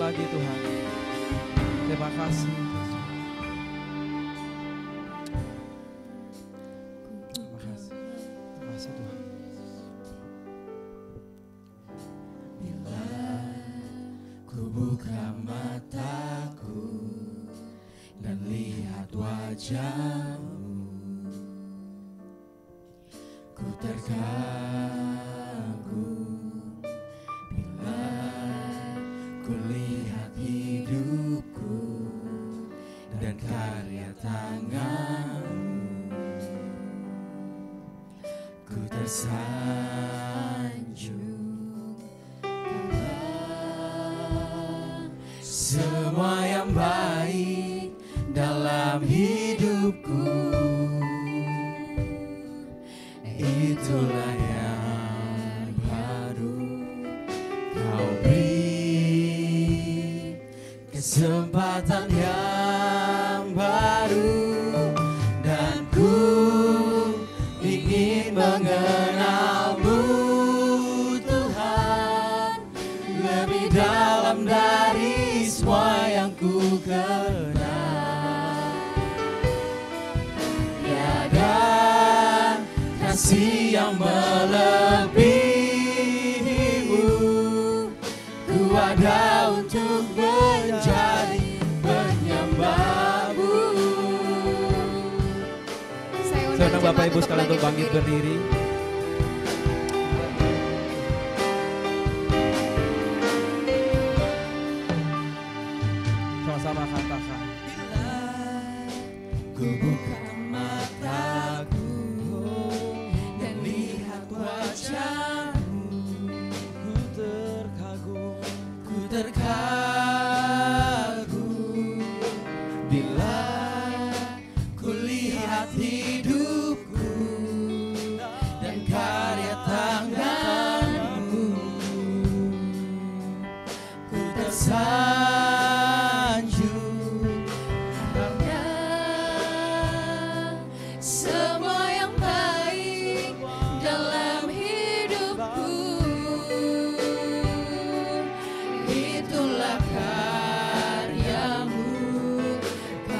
lagi Tuhan. Terima kasih. Terima kasih. Terima kasih Tuhan. Bila ku buka mataku dan lihat wajahmu, ku terkagum. Bila ku lihat hidupku dan karya tanganmu, ku tersanjung. Semua yang baik dalam hidupku, itulah yang baru kau beri, kesempatan yang baru, dan ku ingin mengenalmu Tuhan lebih dalam dari semua yang ku kenal. Tiada kasih yang melebihimu, ku ada untuk menjadi penyembahmu. Saya undang Bapak Ibu sekalian untuk bangkit berdiri. Sama-sama katakan. Ku buka mataku dan lihat wajahmu, Ku terkagum. ku terkagum. Bila ku lihat hidupku dan karya tanganmu, ku tersanjung. Karena semua yang baik dalam hidupku, itulah karyamu.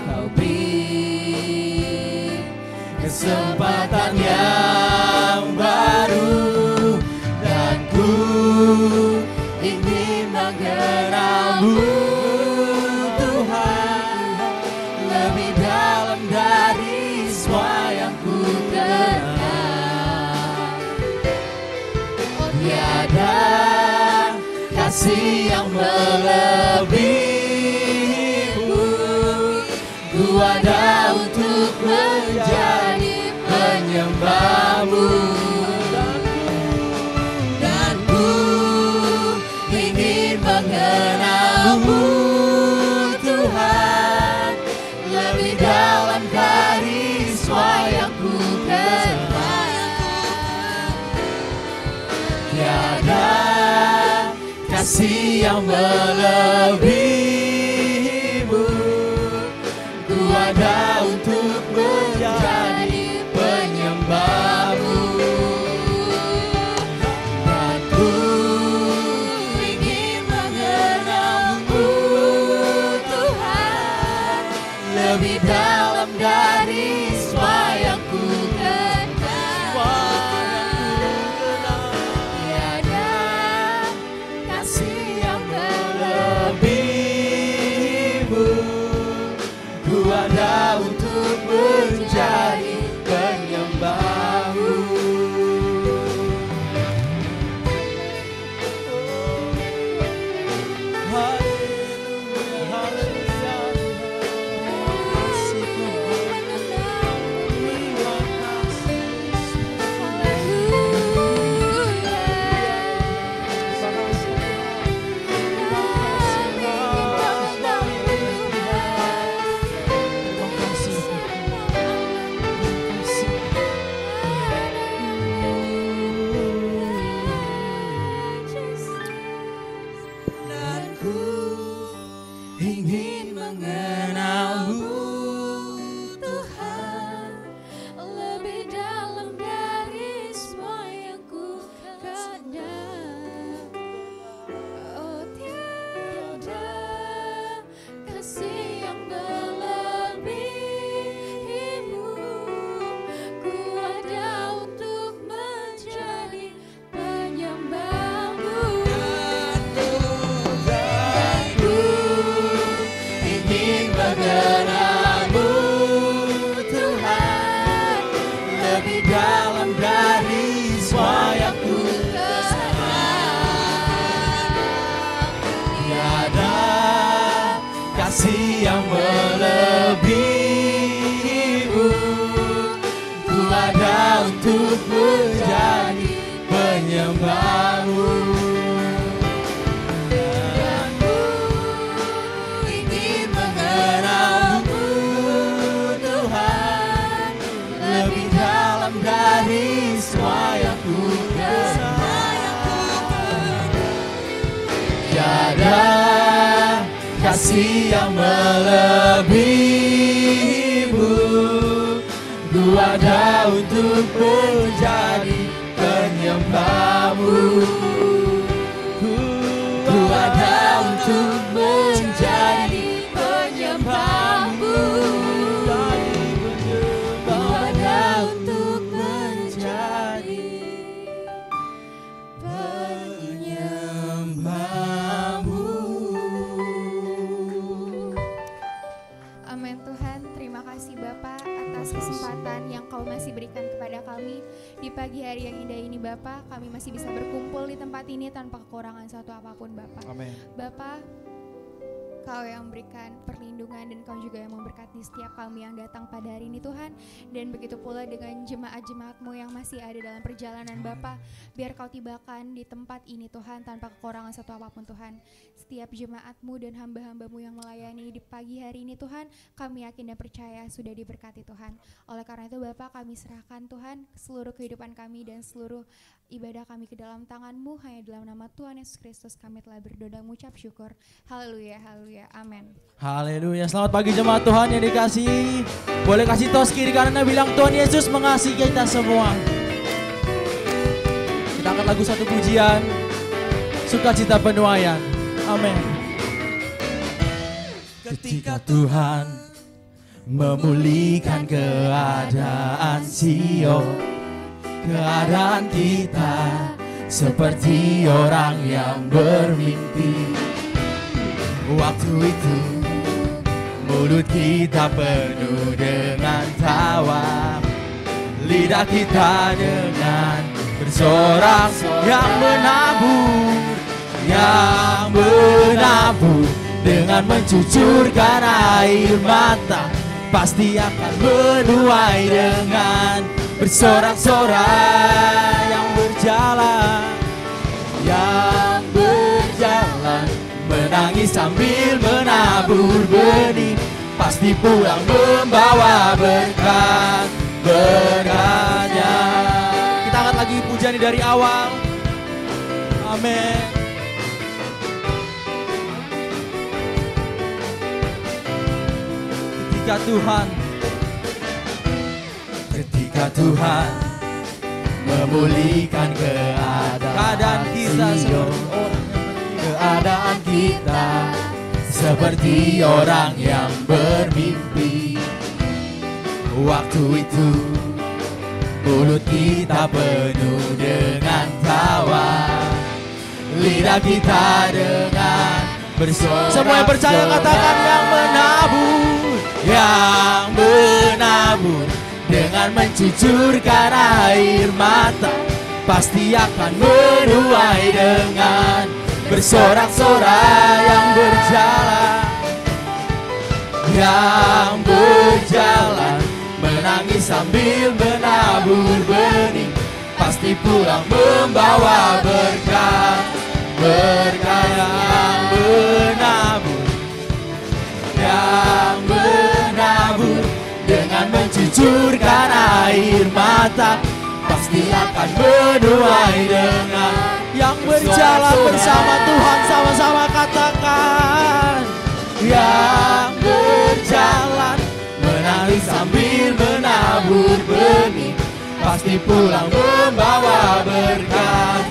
Kau beri kesempatan yang baru, dan ku ingin mengenalmu Tuhan lebih dalam dari semua yang ku kenal. Tiada kasih yang melebihimu, ku ada untuk menjadi penyembahmu, dan ku ingin mengenalmu Tuhan lebih dalam dari semua yang ku kenal. Tiada kasih yang melebihimu, ku ada untuk menjadi penyembahmu, dan ku ingin mengenalmu Tuhan lebih dalam dari semua yang ku kenal. Tiada kasih yang melebihimu, ku ada untuk menjadi penyembahmu. melebihimu. Ku ada untuk menjadi penyembahmu. Dan ku ingin mengenalmu Tuhan, lebih dalam dari semua yang ku kenal. Tiada kasih yang melebihimu. Ku ada untuk menjadi penyembahmu. Ku ada untuk menjadi penyembahmu. Ku ada untuk menjadi penyembahmu. Amin Tuhan, terima kasih Bapak atas kesempatan yang Kau masih berikan kepada kami di pagi hari yang indah ini Bapak. Kami masih bisa berkumpul di tempat ini tanpa kekurangan satu apapun Bapak. Amin. Bapak, Kau yang memberikan perlindungan dan Kau juga yang memberkati setiap kami yang datang pada hari ini Tuhan. Dan begitu pula dengan jemaat-jemaat-Mu yang masih ada dalam perjalanan Bapak. Biar Kau tibakan di tempat ini Tuhan tanpa kekurangan satu apapun Tuhan. Setiap jemaat-Mu dan hamba-hamba-Mu yang melayani di pagi hari ini Tuhan, kami yakin dan percaya sudah diberkati Tuhan. Oleh karena itu Bapak, kami serahkan Tuhan seluruh kehidupan kami dan seluruh ibadah kami ke dalam tangan-Mu. Hanya dalam nama Tuhan Yesus Kristus kami telah berdoa dan mengucap syukur. Haleluya, haleluya, amin. Haleluya. Selamat pagi jemaat Tuhan yang dikasihi. Boleh kasih tos kiri kanan bilang Tuhan Yesus mengasihi kita semua. Kita angkat lagu satu pujian, sukacita penuaian. Amin. Ketika Tuhan memulihkan keadaan Sion, keadaan kita seperti orang yang bermimpi. Waktu itu mulut kita penuh dengan tawa, lidah kita dengan bersorak yang menabur dengan mencucurkan air mata, pasti akan menuai dengan bersorak-sorai yang berjalan, menangis sambil menabur benih, pasti pulang membawa berkat-berkatnya. Kita angkat lagi pujian ini dari awal. Amin. Ketika Tuhan memulihkan keadaan kita, keadaan kita seperti orang yang bermimpi. Waktu itu mulut kita penuh dengan tawa, lidah kita dengan bersorak. Semua yang percaya katakan yang menabur dengan mencucurkan air mata, pasti akan menuai dengan bersorak-sorai yang berjalan, menangis sambil menabur benih, pasti pulang membawa berkat yang menabur dengan mencucurkan air mata, pasti akan menuai dengan yang berjalan bersama Tuhan. Sama-sama katakan yang berjalan, menangis sambil menabur benih, pasti pulang membawa berkat.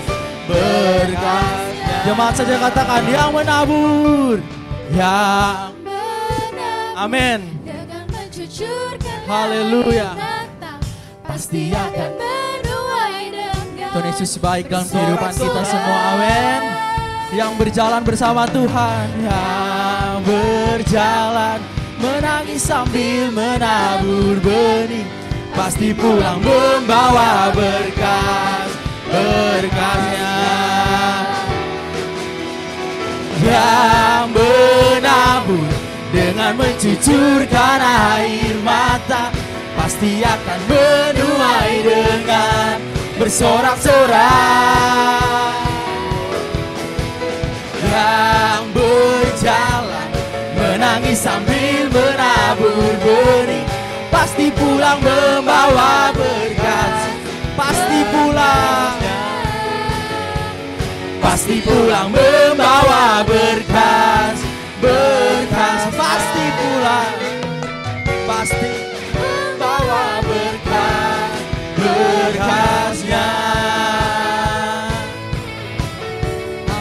Jemaat saja katakan yang menabur, yang amin. Dengan mencucurkan Haleluya. Pasti akan menuai dengan Tuhan Yesus baik dalam kehidupan kita semua. Amin. Yang berjalan bersama Tuhan, yang berjalan menangis sambil menabur benih, pasti pulang membawa berkatnya. Yang menabur dengan mencucurkan air mata, pasti akan menuai dengan bersorak-sorak. Yang berjalan menangis sambil menabur benih, pasti pulang membawa berkat. Pasti pulang, pasti pulang membawa berkat. Berkat pasti pulang, pasti membawa berkat, berkatnya.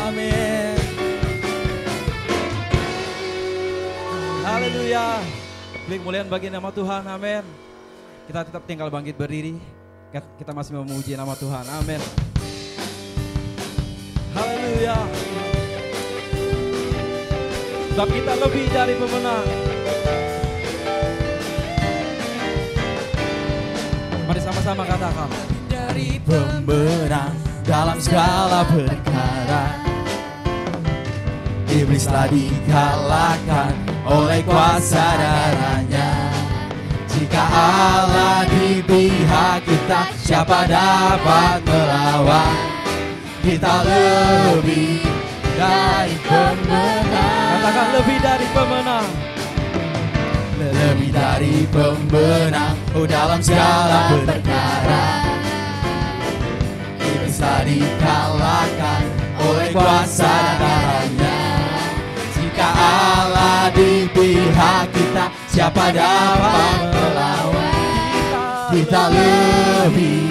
Amin. Haleluya. Beli kemuliaan bagi nama Tuhan. Amin. Kita tetap tinggal bangkit berdiri. Kita masih memuji nama Tuhan. Amin. Haleluya. Sebab kita lebih dari pemenang. Mari sama-sama katakan. Dari pemenang dalam segala perkara, iblis telah dikalahkan oleh kuasa darahnya. Jika Allah di pihak kita, siapa dapat melawan? Kita lebih dari pemenang. Katakan lebih dari pemenang. Lebih dari pemenang, oh dalam segala perkara. Iblis telah dikalahkan oleh kuasa darahnya. Jika Allah di pihak kita, siapa dapat melawan? Kita lebih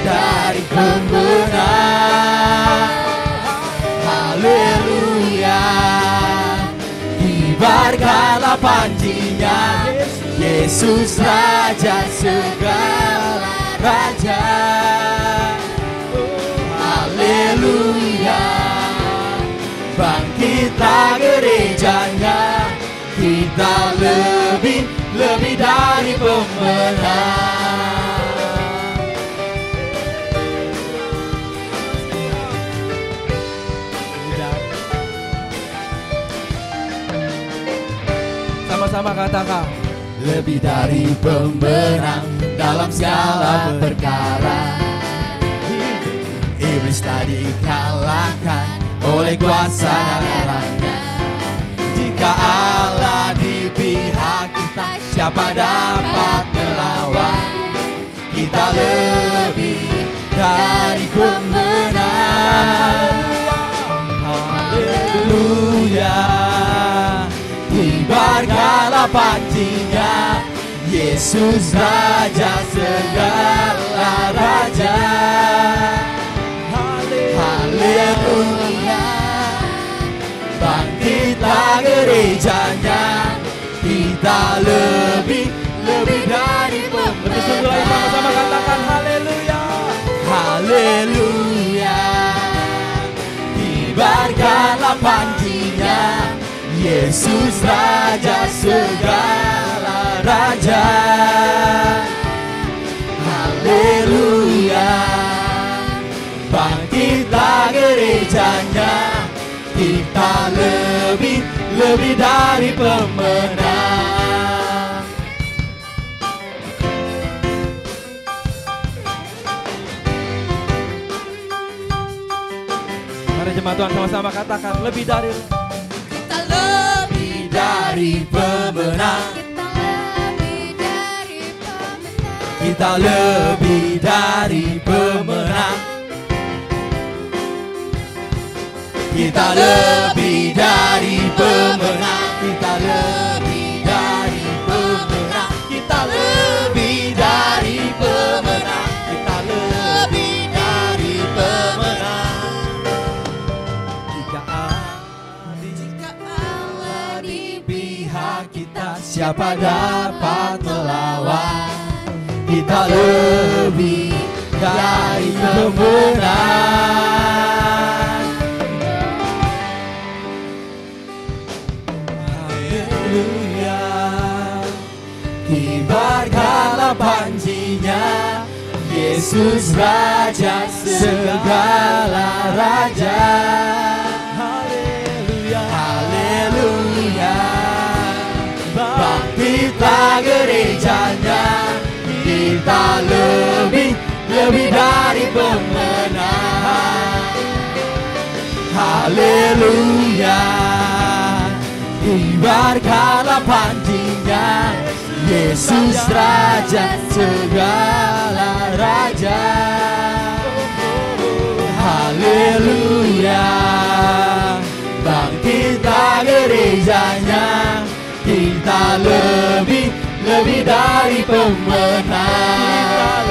dari pemenang. Haleluya. Kibarkanlah panjinya, Yesus Raja segala raja. Haleluya. Bangkitlah gerejanya, kita lebih dari pemenang. Sama-sama katakan. Lebih dari pemenang dalam segala perkara. Iblis telah dikalahkan oleh kuasa darahnya. Jika Allah di pihak kita, siapa dapat melawan? Kita lebih dari pemenang. Haleluya. Kibarkanlah panjinya, Yesus Raja segala raja. Haleluya. Bangkitlah gerejanya, kita lebih dari pemenang. Lebih sungguh lagi sama-sama katakan haleluya. Haleluya. Kibarkanlah panjinya, Yesus Raja segala raja. Haleluya. Bangkitlah gerejanya, kita lebih dari pemenang. Mari jemaat Tuhan sama-sama katakan lebih dari. Dari pemenang, kita lebih dari pemenang. Kita lebih dari pemenang. Kita lebih dari pemenang. Kita lebih dari pemenang. Kita lebih dari pemenang. Jika Allah di pihak kita, siapa dapat melawan? Kita lebih dari pemenang. Haleluya. Kibarkanlah panjinya, Yesus Raja segala raja. Haleluya. Haleluya. kita gerejanya, kita lebih dari pemenang. Haleluya, kibarkanlah panjinya, Yesus Raja segala raja. Haleluya, bangkitlah gerejanya, kita lebih dari pemenang.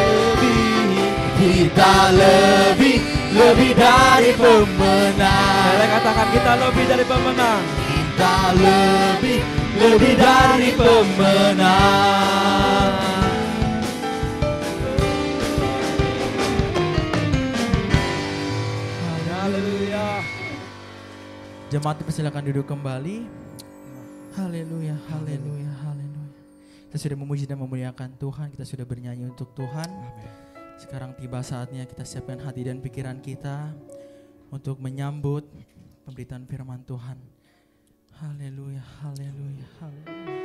Kita lebih dari pemenang. Saya katakan kita lebih dari pemenang. Kita lebih dari pemenang. Haleluya. Jemaat persilakan duduk kembali. Haleluya, haleluya, haleluya. Kita sudah memuji dan memuliakan Tuhan, kita sudah bernyanyi untuk Tuhan. Sekarang tiba saatnya kita siapkan hati dan pikiran kita untuk menyambut pemberitaan firman Tuhan. Haleluya, haleluya, haleluya.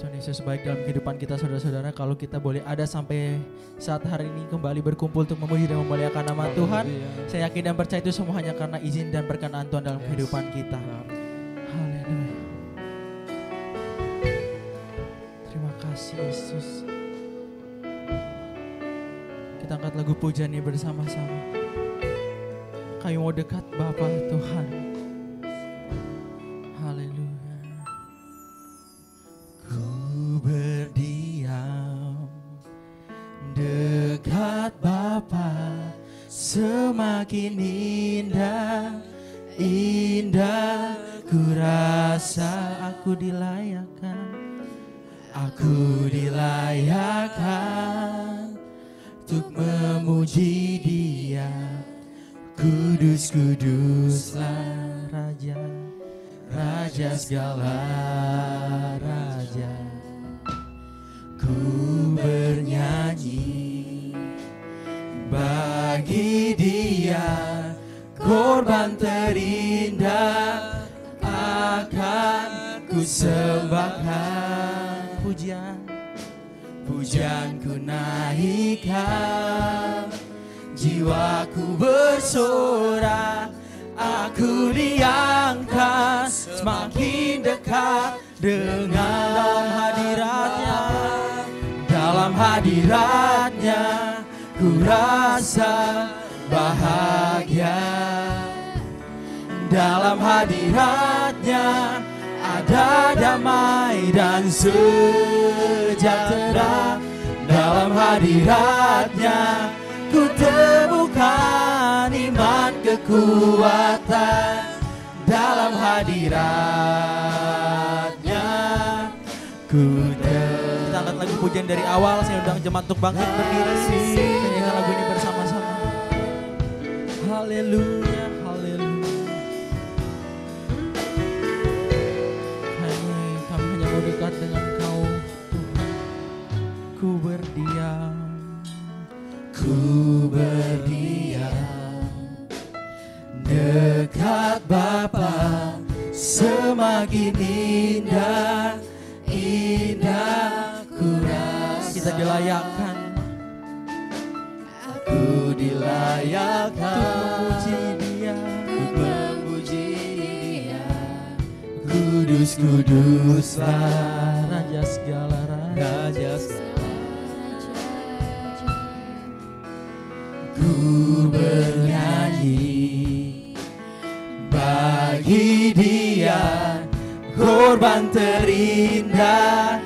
Tuhan Yesus baik dalam kehidupan kita saudara-saudara. Kalau kita boleh ada sampai saat hari ini kembali berkumpul untuk memuji dan memuliakan nama Tuhan. Saya yakin dan percaya itu semua hanya karena izin dan berkenan Tuhan dalam kehidupan kita. Haleluya. Terima kasih Yesus. Kita angkat lagu pujian ini bersama-sama. Kami mau dekat Bapa Tuhan. Haleluya. Ku berdiam dekat Bapa, semakin indah, indah. Ku rasa aku dilayakkan untuk memuji Dia. Kudus, kuduslah Raja, Raja segala raja. Ku bernyanyi bagi Dia, korban terindah akan ku sembahkan. Pujian ku naikkan, jiwaku bersorak, aku diangkat semakin dekat dengan dalam hadiratnya ku rasa bahagia. Dalam hadiratnya ada damai dan sejahtera. Dalam hadiratnya ku temukan iman kekuatan. Dalam hadiratnya ku kita angkat lagu pujian dari awal. Saya undang jemaat untuk bangkit berdiri. Nyanyikan lagu ini bersama-sama. Haleluya, haleluya. Kami hanya mau dekat dengan Kau Tuhan. Ku berdiam dekat Bapa, semakin indah, indah ku rasa. Kita dilayakkan, aku dilayakkan untuk memuji Dia. Kudus, kuduslah Raja segala raja. Ku bernyanyi bagi Dia, korban terindah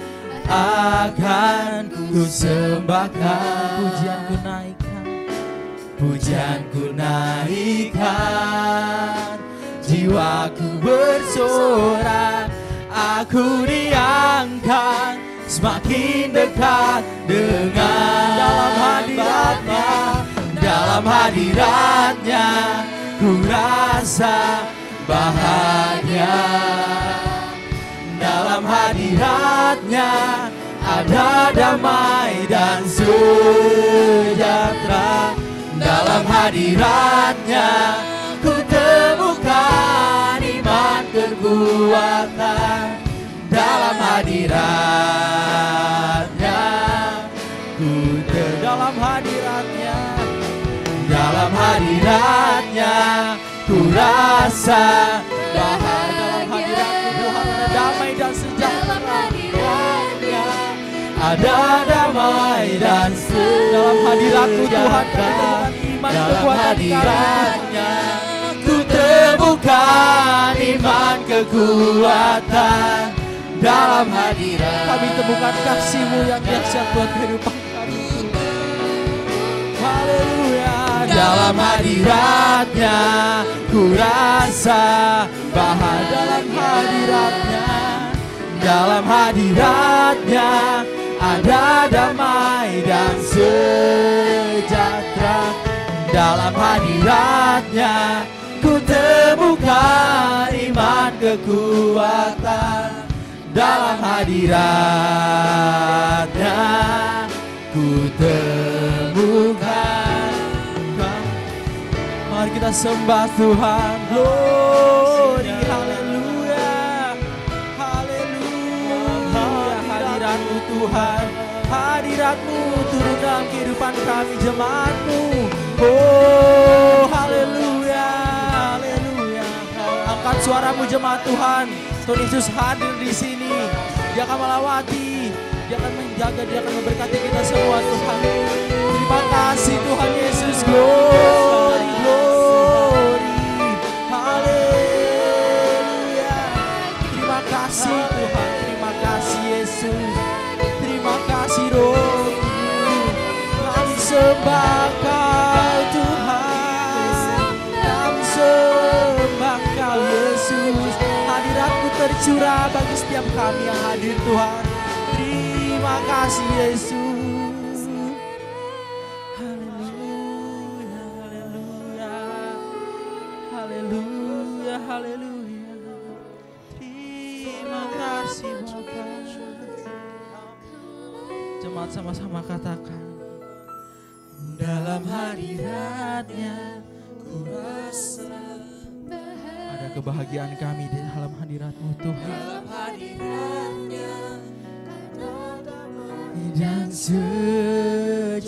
akan ku sembahkan. Pujianku naikkan, jiwaku bersorak, aku diangkat semakin dekat dengan dalam hadiratnya. Dalam hadiratnya ku rasa bahagia. Dalam hadiratnya ada damai dan sejahtera. Dalam hadiratnya ku temukan iman kekuatan. Dalam hadiratnya, ku dalam hadiratnya, dalam hadiratnya, ku rasa bahagia. Dalam hadiratmu Tuhan ada damai dan sejahtera. Ada damai dan sejahtera. Dalam hadiratmu Tuhan kami iman kekuatan hadiratnya, ku temukan iman kekuatan. Dalam hadirat kami temukan kasih-Mu yang dahsyat buat kehidupan kami. Haleluya. Dalam hadiratnya ku rasa bahagia. Dalam hadiratnya, dalam hadiratnya ada damai dan sejahtera. Dalam hadiratnya ku temukan iman kekuatan. Dalam hadiratnya ku temukan. Mari kita sembah Tuhan. Glory, haleluya, haleluya. Hadirat-Mu Tuhan, hadirat-Mu turun dalam kehidupan kami jemaat-Mu. Oh, haleluya, haleluya. Angkat suaramu jemaat Tuhan. Tuhan Yesus hadir di sini. Dia akan melawati, Dia akan menjaga, Dia akan memberkati kita semua Tuhan. Terima kasih Tuhan Yesus. Glory, glory, haleluya. Terima kasih Tuhan, terima kasih Yesus. Terima kasih Roh. Kami sembah Kau Tuhan, kami sembah Kau Yesus. Hadirat-Mu tercurah bagi setiap kami yang hadir Tuhan. Terima kasih Yesus. Haleluya, haleluya, haleluya, haleluya. Terima kasih Bapa. Jemaat sama-sama katakan. Dalam hadiratnya ku rasa ada kebahagiaan kami di dalam hadirat-Mu Tuhan. Dalam hadiratnya dan sejahtera.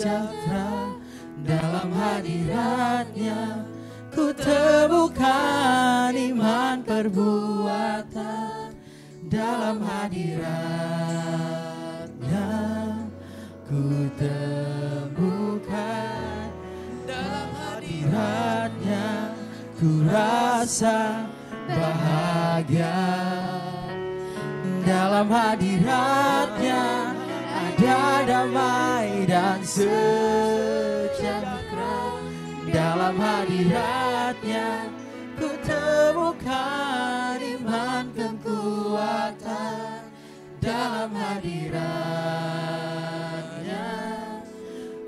Dalam hadiratnya ku temukan iman perbuatan. Dalam hadiratnya ku temukan. Dalam hadiratnya ku rasa bahagia. Dalam hadiratnya ada damai dan sejahtera. Dalam hadiratnya ku temukan iman kekuatan. Dalam hadiratnya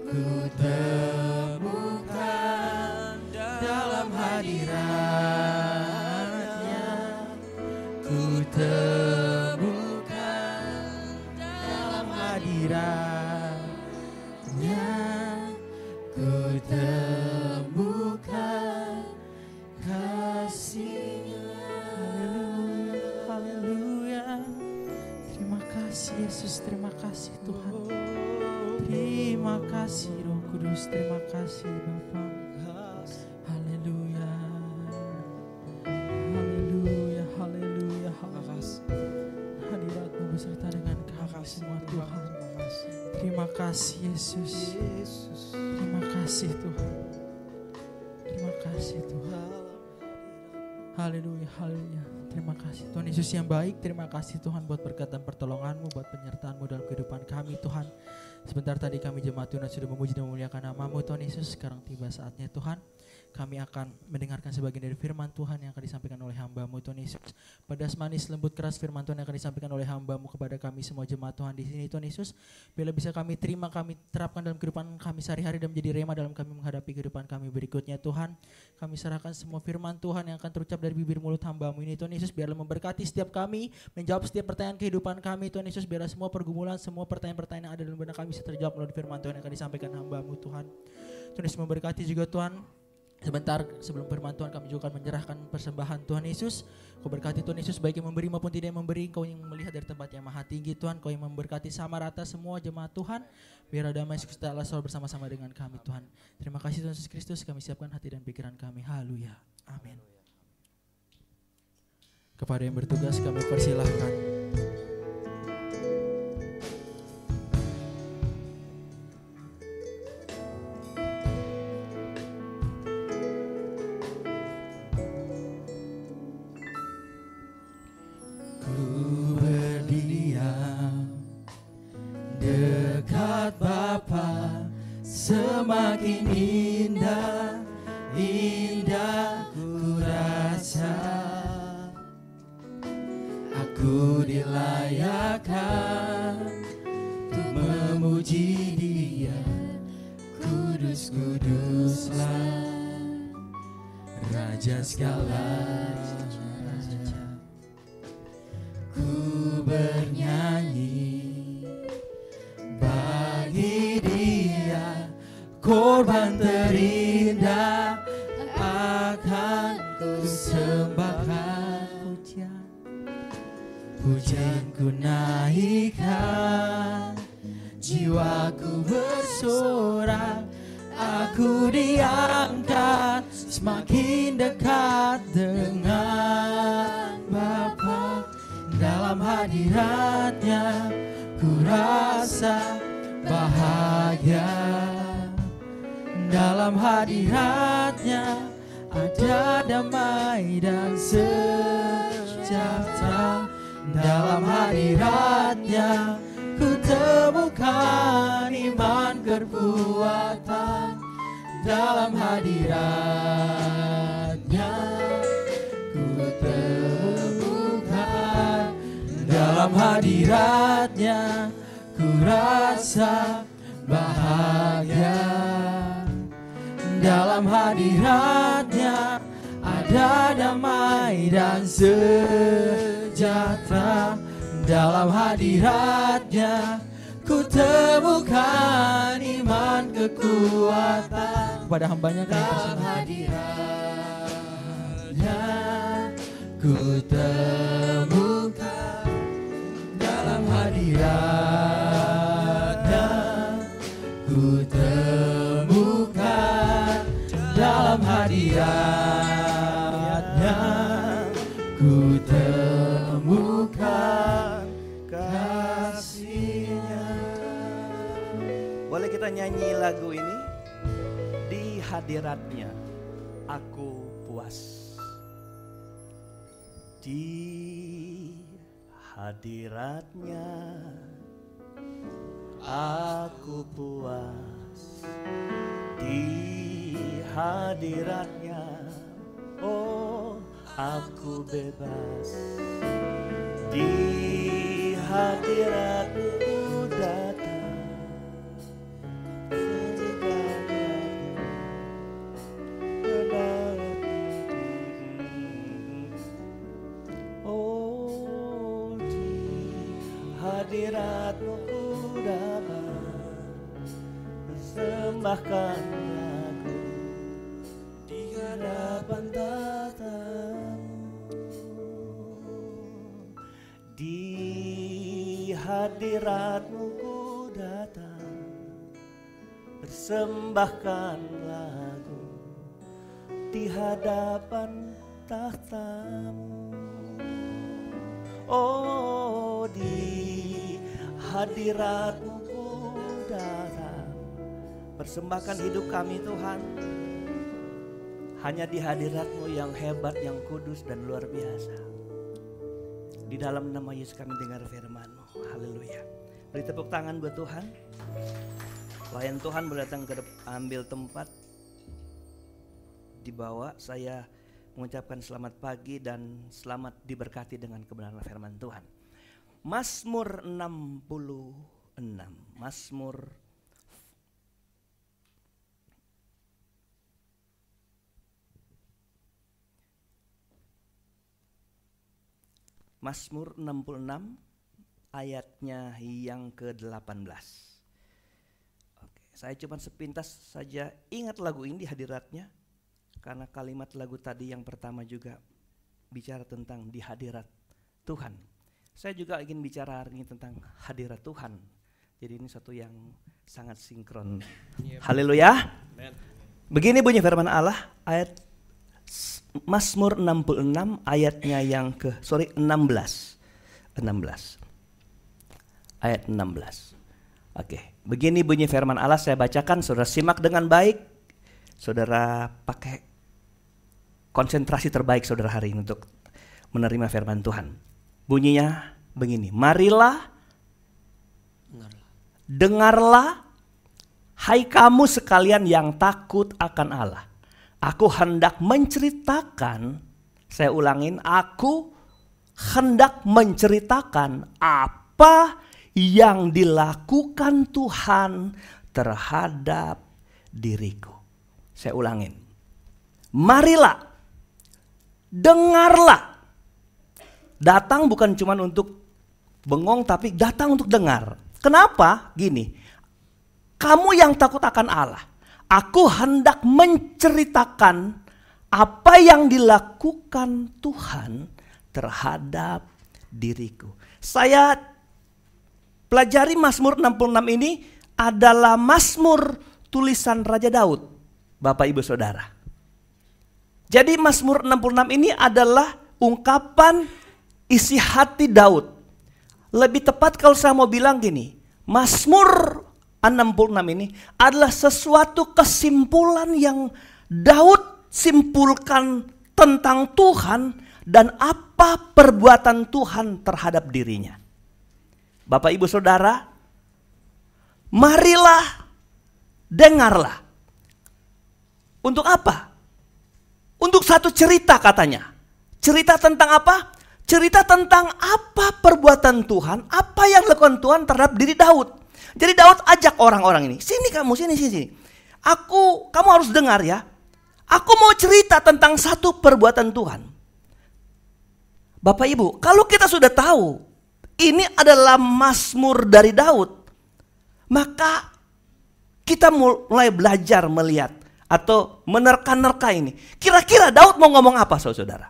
ku temukan. Dalam hadiratnya ku temukan. Dalam hadiratnya ku temukan kasih-Nya. Haleluya, haleluya. Terima kasih Yesus, terima kasih Tuhan. Terima kasih Roh Kudus, terima kasih Bapa. Haleluya, haleluya, haleluya, haleluya. Hadirat-Mu beserta dengan kami semua Tuhan. Terima kasih Yesus. Terima kasih Tuhan. Terima kasih Tuhan. Haleluya, haleluya. Terima kasih Tuhan Yesus yang baik. Terima kasih Tuhan buat berkat dan pertolongan-Mu, buat penyertaan-Mu dalam kehidupan kami Tuhan. Sebentar tadi kami jemaat Tuhan sudah memuji dan memuliakan nama-Mu Tuhan Yesus. Sekarang tiba saatnya Tuhan, kami akan mendengarkan sebagian dari firman Tuhan yang akan disampaikan oleh hamba-Mu Tuhan Yesus. Pedas manis lembut keras firman Tuhan yang akan disampaikan oleh hamba-Mu kepada kami semua jemaat Tuhan di sini Tuhan Yesus. Bila bisa kami terima, kami terapkan dalam kehidupan kami sehari-hari dan menjadi rema dalam kami menghadapi kehidupan kami berikutnya Tuhan. Kami serahkan semua firman Tuhan yang akan terucap dari bibir mulut hamba-Mu ini Tuhan Yesus. Biarlah memberkati setiap kami, menjawab setiap pertanyaan kehidupan kami Tuhan Yesus. Biarlah semua pergumulan, semua pertanyaan-pertanyaan yang ada dalam benak kami bisa terjawab melalui firman Tuhan yang akan disampaikan hamba-Mu Tuhan. Tuhan Yesus memberkati juga Tuhan Sebentar sebelum firman Tuhan kami juga akan menyerahkan persembahan Tuhan Yesus. Kau berkati Tuhan Yesus, baik yang memberi maupun tidak yang memberi. Kau yang melihat dari tempat yang maha tinggi Tuhan. Kau yang memberkati sama rata semua jemaat Tuhan. Biar damai sejahtera Allah selalu bersama-sama dengan kami Tuhan. Terima kasih Tuhan Yesus Kristus, kami siapkan hati dan pikiran kami. Haleluya. Amin. Kepada yang bertugas kami persilahkan. Semakin indah, indah ku rasa aku dilayakkan untuk memuji Dia. Kudus, kuduslah Raja segala raja. Ku bernyanyi bagi Dia, korban terindah akan ku sembahkan. Pujian ku naikkan, jiwaku bersorak, aku diangkat semakin dekat dengan Bapa. Dalam hadiratnya ku rasa bahagia. Dalam hadiratnya ada damai dan sejahtera. Dalam hadiratnya ku temukan iman kekuatan. Dalam hadiratnya ku temukan. Dalam hadiratnya ku rasa bahagia. Dalam hadiratnya ada damai dan sejahtera. Dalam hadiratnya ku temukan iman kekuatan. Kepada hambanya kami Dalam hadiratnya ku temukan. Dalam hadiratnya ku temukan. Dalam hadiratnya ku temukan kasih-Nya. Boleh kita nyanyi lagu ini? Di hadiratnya aku puas. Di hadiratnya aku puas. Di hadiratnya oh aku bebas. Di hadiratmu datang oh di hadiratmu ku dapat persembahkan aku di hadapan tatamu. Di hadiratmu ku datang persembahkan lagu di hadapan tahtamu. Oh di hadiratmu ku datang persembahkan hidup kami Tuhan. Hanya di hadiratmu yang hebat, yang kudus dan luar biasa. Di dalam nama Yesus kami dengar firman-Mu. Haleluya. Beri tepuk tangan buat Tuhan. Pelayan Tuhan boleh datang ke depan, ambil tempat di bawah. Saya mengucapkan selamat pagi dan selamat diberkati dengan kebenaran firman Tuhan. Mazmur 66. Mazmur 66 ayatnya yang ke-18. Oke, saya cuma sepintas saja ingat lagu ini di hadiratnya. Karena kalimat lagu tadi yang pertama juga bicara tentang di hadirat Tuhan. Saya juga ingin bicara hari ini tentang hadirat Tuhan. Jadi ini satu yang sangat sinkron. Haleluya. Begini bunyi firman Allah, ayat Mazmur 66 ayatnya yang 16. Ayat 16. Oke, begini bunyi firman Allah, saya bacakan, saudara simak dengan baik. Saudara pakai konsentrasi terbaik saudara hari ini untuk menerima firman Tuhan. Bunyinya begini, marilah, dengarlah, hai kamu sekalian yang takut akan Allah. Aku hendak menceritakan, saya ulangin, aku hendak menceritakan apa yang dilakukan Tuhan terhadap diriku. Saya ulangin, marilah, dengarlah. Datang bukan cuma untuk bengong, tapi datang untuk dengar. Kenapa? Gini, kamu yang takut akan Allah, aku hendak menceritakan apa yang dilakukan Tuhan terhadap diriku. Saya pelajari Mazmur 66 ini adalah Mazmur tulisan Raja Daud, Bapak Ibu Saudara. Jadi Mazmur 66 ini adalah ungkapan isi hati Daud. Lebih tepat kalau saya mau bilang gini, Mazmur 66 ini adalah sesuatu kesimpulan yang Daud simpulkan tentang Tuhan dan apa perbuatan Tuhan terhadap dirinya. Bapak Ibu Saudara, marilah, dengarlah. Untuk apa? Untuk satu cerita katanya. Cerita tentang apa? Cerita tentang apa perbuatan Tuhan, apa yang dilakukan Tuhan terhadap diri Daud. Jadi Daud ajak orang-orang ini, sini kamu, sini. Kamu harus dengar ya. Aku mau cerita tentang satu perbuatan Tuhan. Bapak Ibu, kalau kita sudah tahu ini adalah Mazmur dari Daud, maka kita mulai belajar melihat atau menerka-nerka ini. Kira-kira Daud mau ngomong apa, saudara?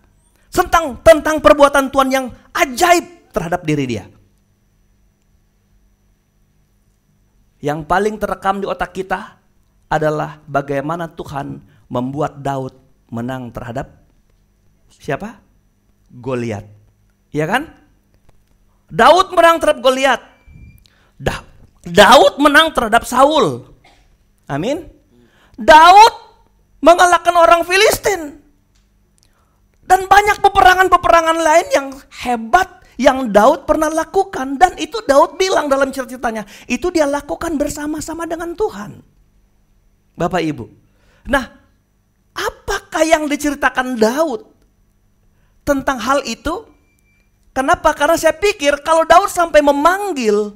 Tentang perbuatan Tuhan yang ajaib terhadap diri dia. Yang paling terekam di otak kita adalah bagaimana Tuhan membuat Daud menang terhadap siapa? Goliat. Ya kan? Daud menang terhadap Goliat. Daud menang terhadap Saul. Amin. Daud mengalahkan orang Filistin. Dan banyak peperangan-peperangan lain yang hebat yang Daud pernah lakukan. Dan itu Daud bilang dalam ceritanya, itu dia lakukan bersama-sama dengan Tuhan. Bapak Ibu. Nah, apakah yang diceritakan Daud tentang hal itu? Kenapa? Karena saya pikir kalau Daud sampai memanggil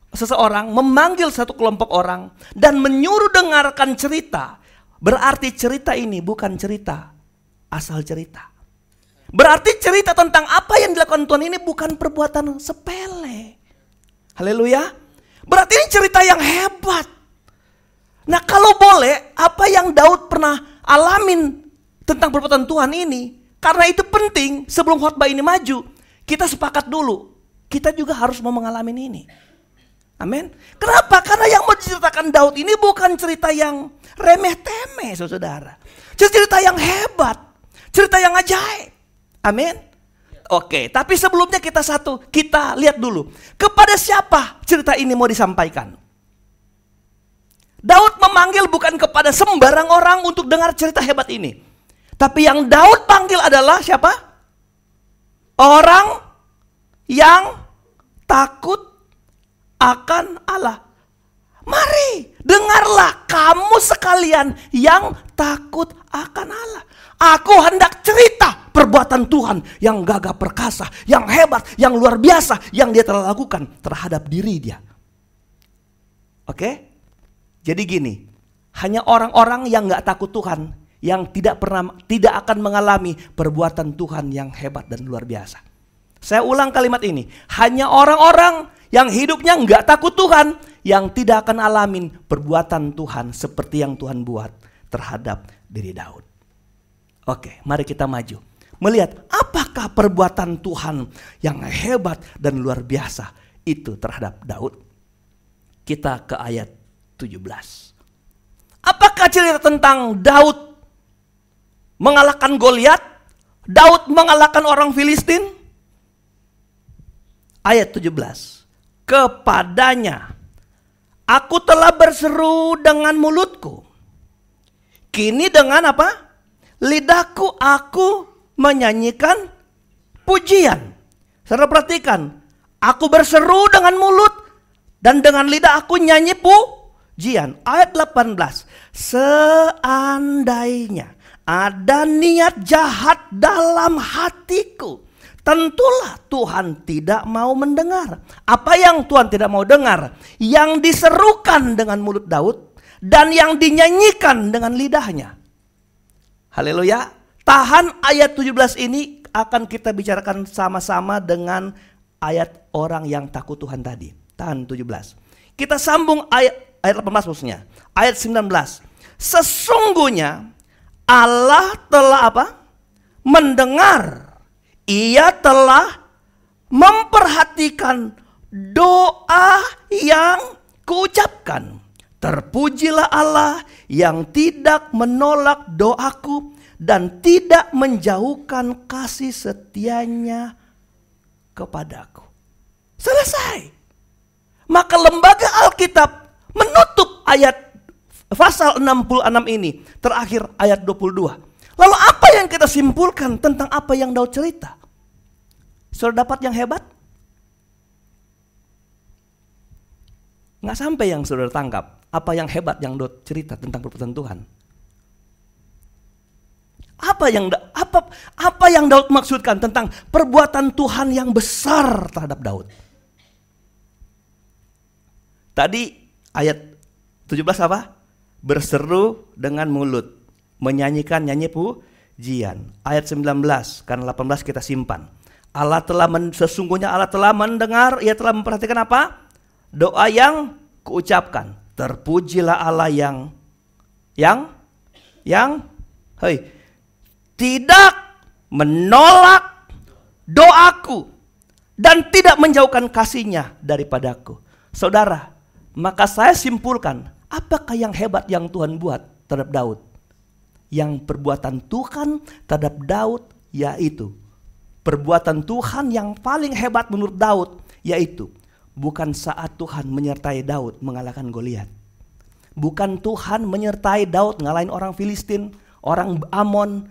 seseorang, memanggil satu kelompok orang dan menyuruh dengarkan cerita, berarti cerita ini bukan cerita asal cerita. Berarti cerita tentang apa yang dilakukan Tuhan ini bukan perbuatan sepele. Haleluya. Berarti ini cerita yang hebat. Nah, kalau boleh, apa yang Daud pernah alamin tentang perbuatan Tuhan ini, karena itu penting sebelum khotbah ini maju, kita sepakat dulu, kita juga harus mau mengalami ini. Amin. Kenapa? Karena yang mau diceritakan Daud ini bukan cerita yang remeh-temeh, saudara. Cerita yang hebat. Cerita yang ajaib. Amin. Oke, tapi sebelumnya kita lihat dulu. Kepada siapa cerita ini mau disampaikan? Daud memanggil bukan kepada sembarang orang untuk dengar cerita hebat ini. Tapi yang Daud panggil adalah siapa? Orang yang takut akan Allah. Mari, dengarlah kamu sekalian yang takut akan Allah. Aku hendak cerita perbuatan Tuhan yang gagah perkasa, yang hebat, yang luar biasa, yang dia telah lakukan terhadap diri dia. Oke? Jadi gini, hanya orang-orang yang gak takut Tuhan, yang tidak akan mengalami perbuatan Tuhan yang hebat dan luar biasa. Saya ulang kalimat ini, hanya orang-orang yang hidupnya gak takut Tuhan, yang tidak akan alamin perbuatan Tuhan seperti yang Tuhan buat terhadap diri Daud. Oke, mari kita maju. Melihat apakah perbuatan Tuhan yang hebat dan luar biasa itu terhadap Daud. Kita ke ayat 17. Apakah cerita tentang Daud mengalahkan Goliat? Daud mengalahkan orang Filistin? Ayat 17. Kepadanya, aku telah berseru dengan mulutku. Kini dengan apa? Lidahku aku menyanyikan pujian. Saudara perhatikan, aku berseru dengan mulut dan dengan lidah aku nyanyi pujian. Ayat 18. Seandainya ada niat jahat dalam hatiku, tentulah Tuhan tidak mau mendengar. Apa yang Tuhan tidak mau dengar? Yang diserukan dengan mulut Daud dan yang dinyanyikan dengan lidahnya. Haleluya. Tahan ayat 17 ini akan kita bicarakan sama-sama dengan ayat orang yang takut Tuhan tadi. Tahan 17. Kita sambung ayat 18 maksudnya. Ayat 19. Sesungguhnya Allah telah apa? Mendengar. Ia telah memperhatikan doa yang kuucapkan. Terpujilah Allah yang tidak menolak doaku dan tidak menjauhkan kasih setianya kepadaku. Selesai. Maka lembaga Alkitab menutup ayat pasal 66 ini. Terakhir ayat 22. Lalu apa yang kita simpulkan tentang apa yang Daud cerita? Saudara dapat yang hebat? Nggak sampai yang saudara tangkap. Apa yang hebat yang Daud cerita tentang perbuatan Tuhan? Apa yang Daud maksudkan tentang perbuatan Tuhan yang besar terhadap Daud? Tadi ayat 17 apa? Berseru dengan mulut, menyanyikan nyanyi pujian. Ayat 19, karena 18 kita simpan. Sesungguhnya Allah telah mendengar, ia telah memperhatikan apa? Doa yang kuucapkan. Terpujilah Allah yang tidak menolak doaku dan tidak menjauhkan kasihnya daripadaku. Saudara, maka saya simpulkan, apakah yang hebat yang Tuhan buat terhadap Daud? Yang perbuatan Tuhan terhadap Daud yaitu perbuatan Tuhan yang paling hebat menurut Daud yaitu bukan saat Tuhan menyertai Daud mengalahkan Goliat. Bukan Tuhan menyertai Daud ngalahin orang Filistin, orang Amon,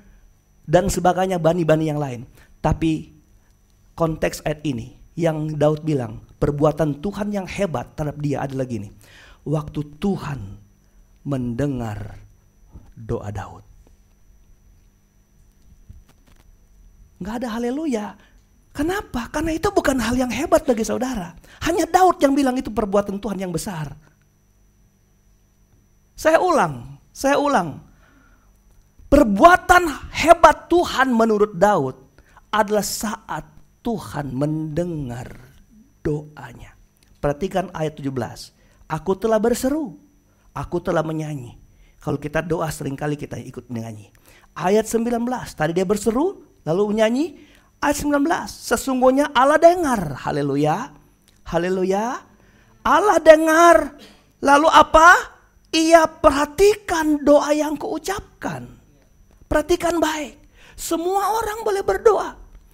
dan sebagainya, bani-bani yang lain. Tapi konteks ayat ini yang Daud bilang, perbuatan Tuhan yang hebat terhadap dia adalah gini. Waktu Tuhan mendengar doa Daud. Gak ada haleluya. Kenapa? Karena itu bukan hal yang hebat bagi saudara. Hanya Daud yang bilang itu perbuatan Tuhan yang besar. Saya ulang. Perbuatan hebat Tuhan menurut Daud adalah saat Tuhan mendengar doanya. Perhatikan ayat 17. Aku telah berseru, aku telah menyanyi. Kalau kita doa seringkali kita ikut menyanyi. Ayat 19, tadi dia berseru lalu menyanyi. Ayat 19, sesungguhnya Allah dengar. Haleluya. Haleluya. Allah dengar. Lalu apa? Ia perhatikan doa yang kuucapkan. Perhatikan baik. Semua orang boleh berdoa.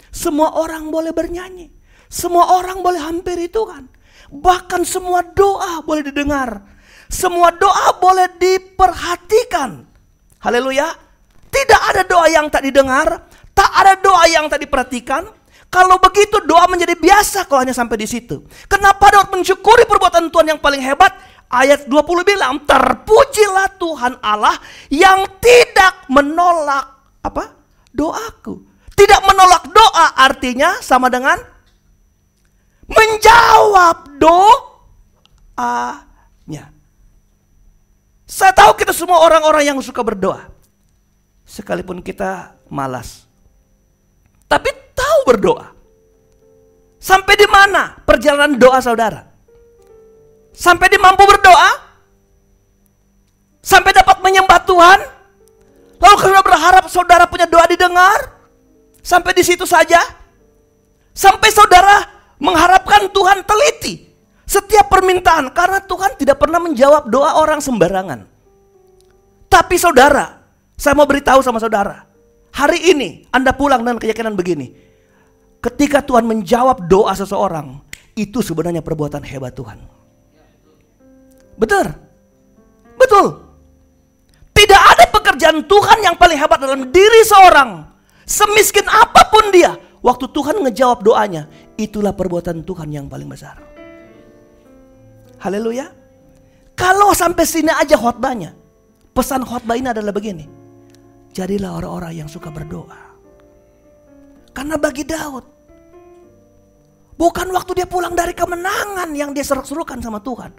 Semua orang boleh bernyanyi. Semua orang boleh hampiri Tuhan. Bahkan semua doa boleh didengar. Semua doa boleh diperhatikan. Haleluya. Tidak ada doa yang tak didengar. Tak ada doa yang tak diperhatikan. Kalau begitu doa menjadi biasa kalau hanya sampai di situ. Kenapa Daud mensyukuri perbuatan Tuhan yang paling hebat? Ayat 20 bilang, terpujilah Tuhan Allah yang tidak menolak apa? Doaku. Tidak menolak doa artinya sama dengan menjawab doanya. Saya tahu kita semua orang-orang yang suka berdoa. Sekalipun kita malas. Tapi tahu berdoa. Sampai di mana perjalanan doa saudara? Sampai dia mampu berdoa? Sampai dapat menyembah Tuhan? Lalu saudara berharap saudara punya doa didengar? Sampai di situ saja? Sampai saudara mengharapkan Tuhan teliti setiap permintaan, karena Tuhan tidak pernah menjawab doa orang sembarangan. Tapi saudara, saya mau beritahu sama saudara, hari ini Anda pulang dengan keyakinan begini. Ketika Tuhan menjawab doa seseorang, itu sebenarnya perbuatan hebat Tuhan. Betul? Betul. Tidak ada pekerjaan Tuhan yang paling hebat dalam diri seorang. Semiskin apapun dia, waktu Tuhan ngejawab doanya, itulah perbuatan Tuhan yang paling besar. Haleluya. Kalau sampai sini aja khotbahnya, pesan khotbah ini adalah begini. Jadilah orang-orang yang suka berdoa. Karena bagi Daud, bukan waktu dia pulang dari kemenangan yang dia seru-serukan sama Tuhan,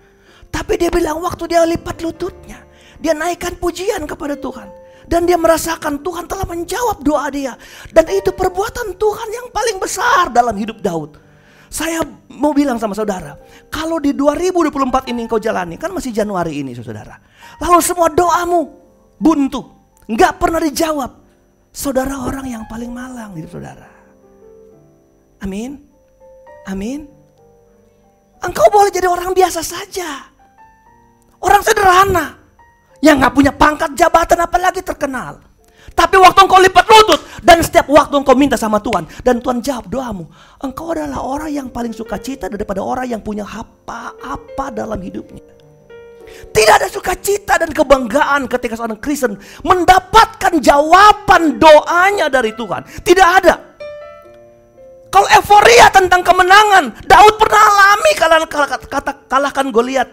tapi dia bilang waktu dia lipat lututnya, dia naikkan pujian kepada Tuhan. Dan dia merasakan Tuhan telah menjawab doa dia. Dan itu perbuatan Tuhan yang paling besar dalam hidup Daud. Saya mau bilang sama saudara, kalau di 2024 ini engkau jalani, kan masih Januari ini saudara, lalu semua doamu buntu, gak pernah dijawab, saudara orang yang paling malang hidup saudara. Amin. Amin. Engkau boleh jadi orang biasa saja, orang sederhana, yang gak punya pangkat jabatan apalagi terkenal. Tapi waktu engkau lipat lutut dan setiap waktu engkau minta sama Tuhan dan Tuhan jawab doamu, engkau adalah orang yang paling sukacita daripada orang yang punya apa-apa dalam hidupnya. Tidak ada sukacita dan kebanggaan ketika seorang Kristen mendapatkan jawaban doanya dari Tuhan. Tidak ada. Kalau euforia tentang kemenangan, Daud pernah alami kalahkan Goliat.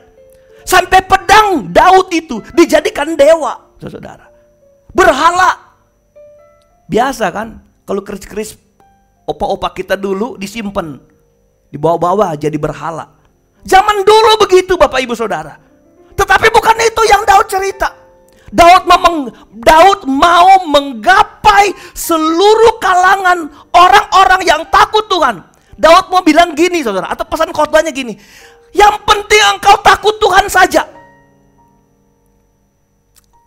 Sampai pedang Daud itu dijadikan dewa, saudara. Berhala. Biasa kan, kalau keris-keris opa-opa kita dulu disimpan, dibawa-bawa jadi berhala. Zaman dulu begitu Bapak Ibu Saudara. Tetapi bukan itu yang Daud cerita. Daud mau menggapai seluruh kalangan orang-orang yang takut Tuhan. Daud mau bilang gini saudara, atau pesan khotbahnya gini. Yang penting engkau takut Tuhan saja.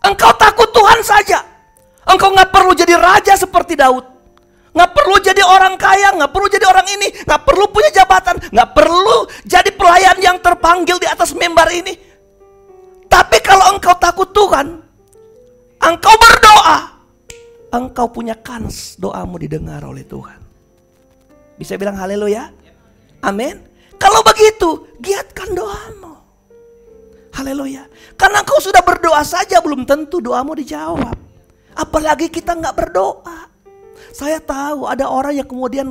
Engkau takut Tuhan saja. Engkau gak perlu jadi raja seperti Daud. Gak perlu jadi orang kaya, gak perlu jadi orang ini, gak perlu punya jabatan, gak perlu jadi pelayan yang terpanggil di atas mimbar ini. Tapi kalau engkau takut Tuhan, engkau berdoa, engkau punya kans doamu didengar oleh Tuhan. Bisa bilang haleluya? Amin. Kalau begitu, giatkan doamu. Haleluya. Karena engkau sudah berdoa saja belum tentu doamu dijawab. Apalagi kita gak berdoa. Saya tahu ada orang yang kemudian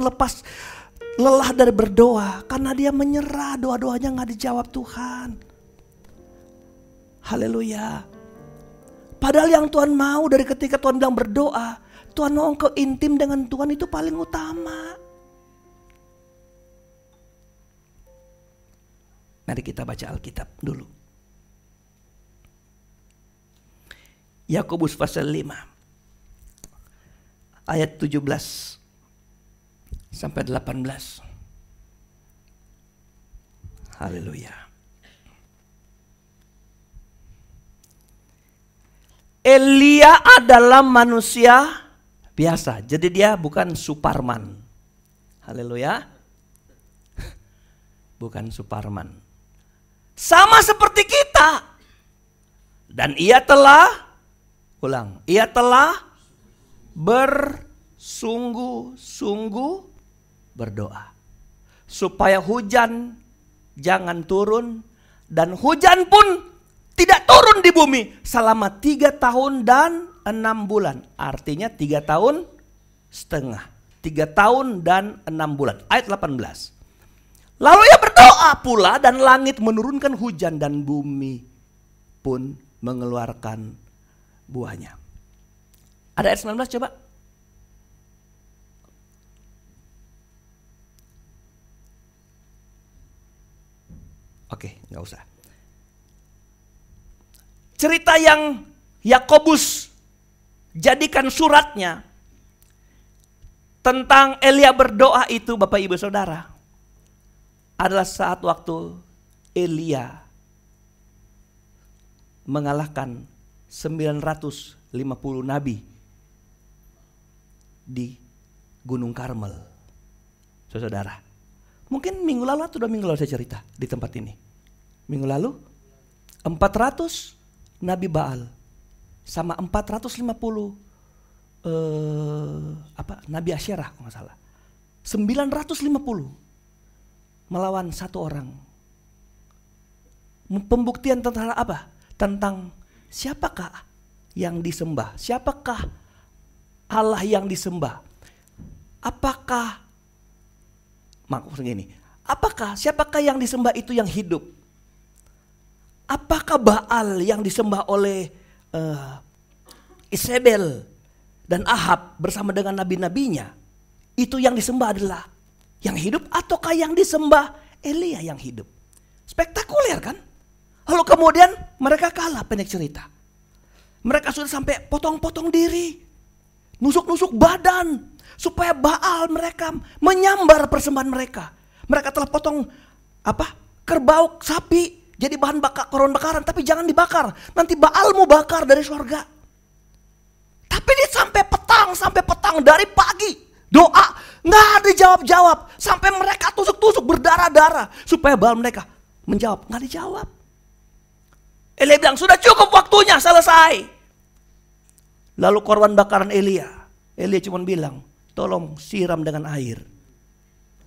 lelah dari berdoa karena dia menyerah, doa-doanya gak dijawab Tuhan. Haleluya. Padahal yang Tuhan mau dari ketika Tuhan bilang berdoa, Tuhan mau engkau intim dengan Tuhan, itu paling utama. Mari kita baca Alkitab dulu. Yakobus pasal 5 ayat 17 sampai 18. Haleluya. Elia adalah manusia biasa. Jadi dia bukan Superman. Haleluya. Bukan Superman. Sama seperti kita. Dan ia telah bersungguh-sungguh berdoa supaya hujan jangan turun, dan hujan pun tidak turun di bumi selama 3 tahun dan 6 bulan. Artinya 3 tahun setengah. 3 tahun dan 6 bulan. Ayat 18. Lalu ia berdoa pula dan langit menurunkan hujan dan bumi pun mengeluarkan buahnya. Ada ayat 19 coba. Oke, gak usah. Cerita yang Yakobus jadikan suratnya tentang Elia berdoa itu Bapak Ibu Saudara adalah saat waktu Elia mengalahkan 950 nabi di Gunung Karmel. Saudara, mungkin minggu lalu atau 2 minggu lalu saya cerita di tempat ini. Minggu lalu 400 Nabi Baal sama 450 Nabi Asyerah kalau nggak salah. 950 melawan 1 orang. Pembuktian tentang apa? Tentang siapakah yang disembah? Siapakah Allah yang disembah? Apakah maksudnya gini, siapakah yang disembah itu yang hidup? Apakah Baal yang disembah oleh Isabel dan Ahab bersama dengan nabi-nabinya itu yang disembah adalah yang hidup, ataukah yang disembah Elia yang hidup? Spektakuler kan? Lalu kemudian mereka kalah, pendek cerita. Mereka sudah sampai potong-potong diri, nusuk-nusuk badan, supaya Baal mereka menyambar persembahan mereka. Mereka telah potong kerbau sapi jadi bahan korban bakaran, tapi jangan dibakar, nanti Baal mau bakar dari surga. Tapi dia sampai petang dari pagi doa nggak ada jawab, sampai mereka tusuk-tusuk berdarah-darah supaya Baal mereka menjawab, nggak dijawab. Elia bilang sudah cukup waktunya, selesai. Lalu korban bakaran Elia cuma bilang tolong siram dengan air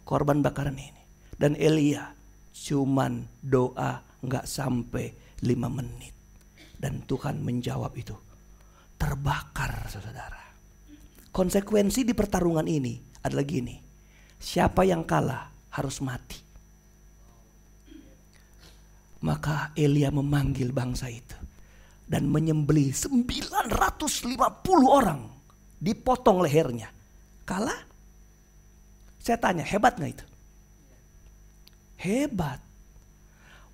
korban bakaran ini. Dan Elia cuman doa nggak sampai 5 menit dan Tuhan menjawab itu. Terbakar, saudara. Konsekuensi di pertarungan ini adalah gini. Siapa yang kalah harus mati. Maka Elia memanggil bangsa itu dan menyembelih 950 orang, dipotong lehernya. Kalah? Saya tanya, hebat gak itu? Hebat.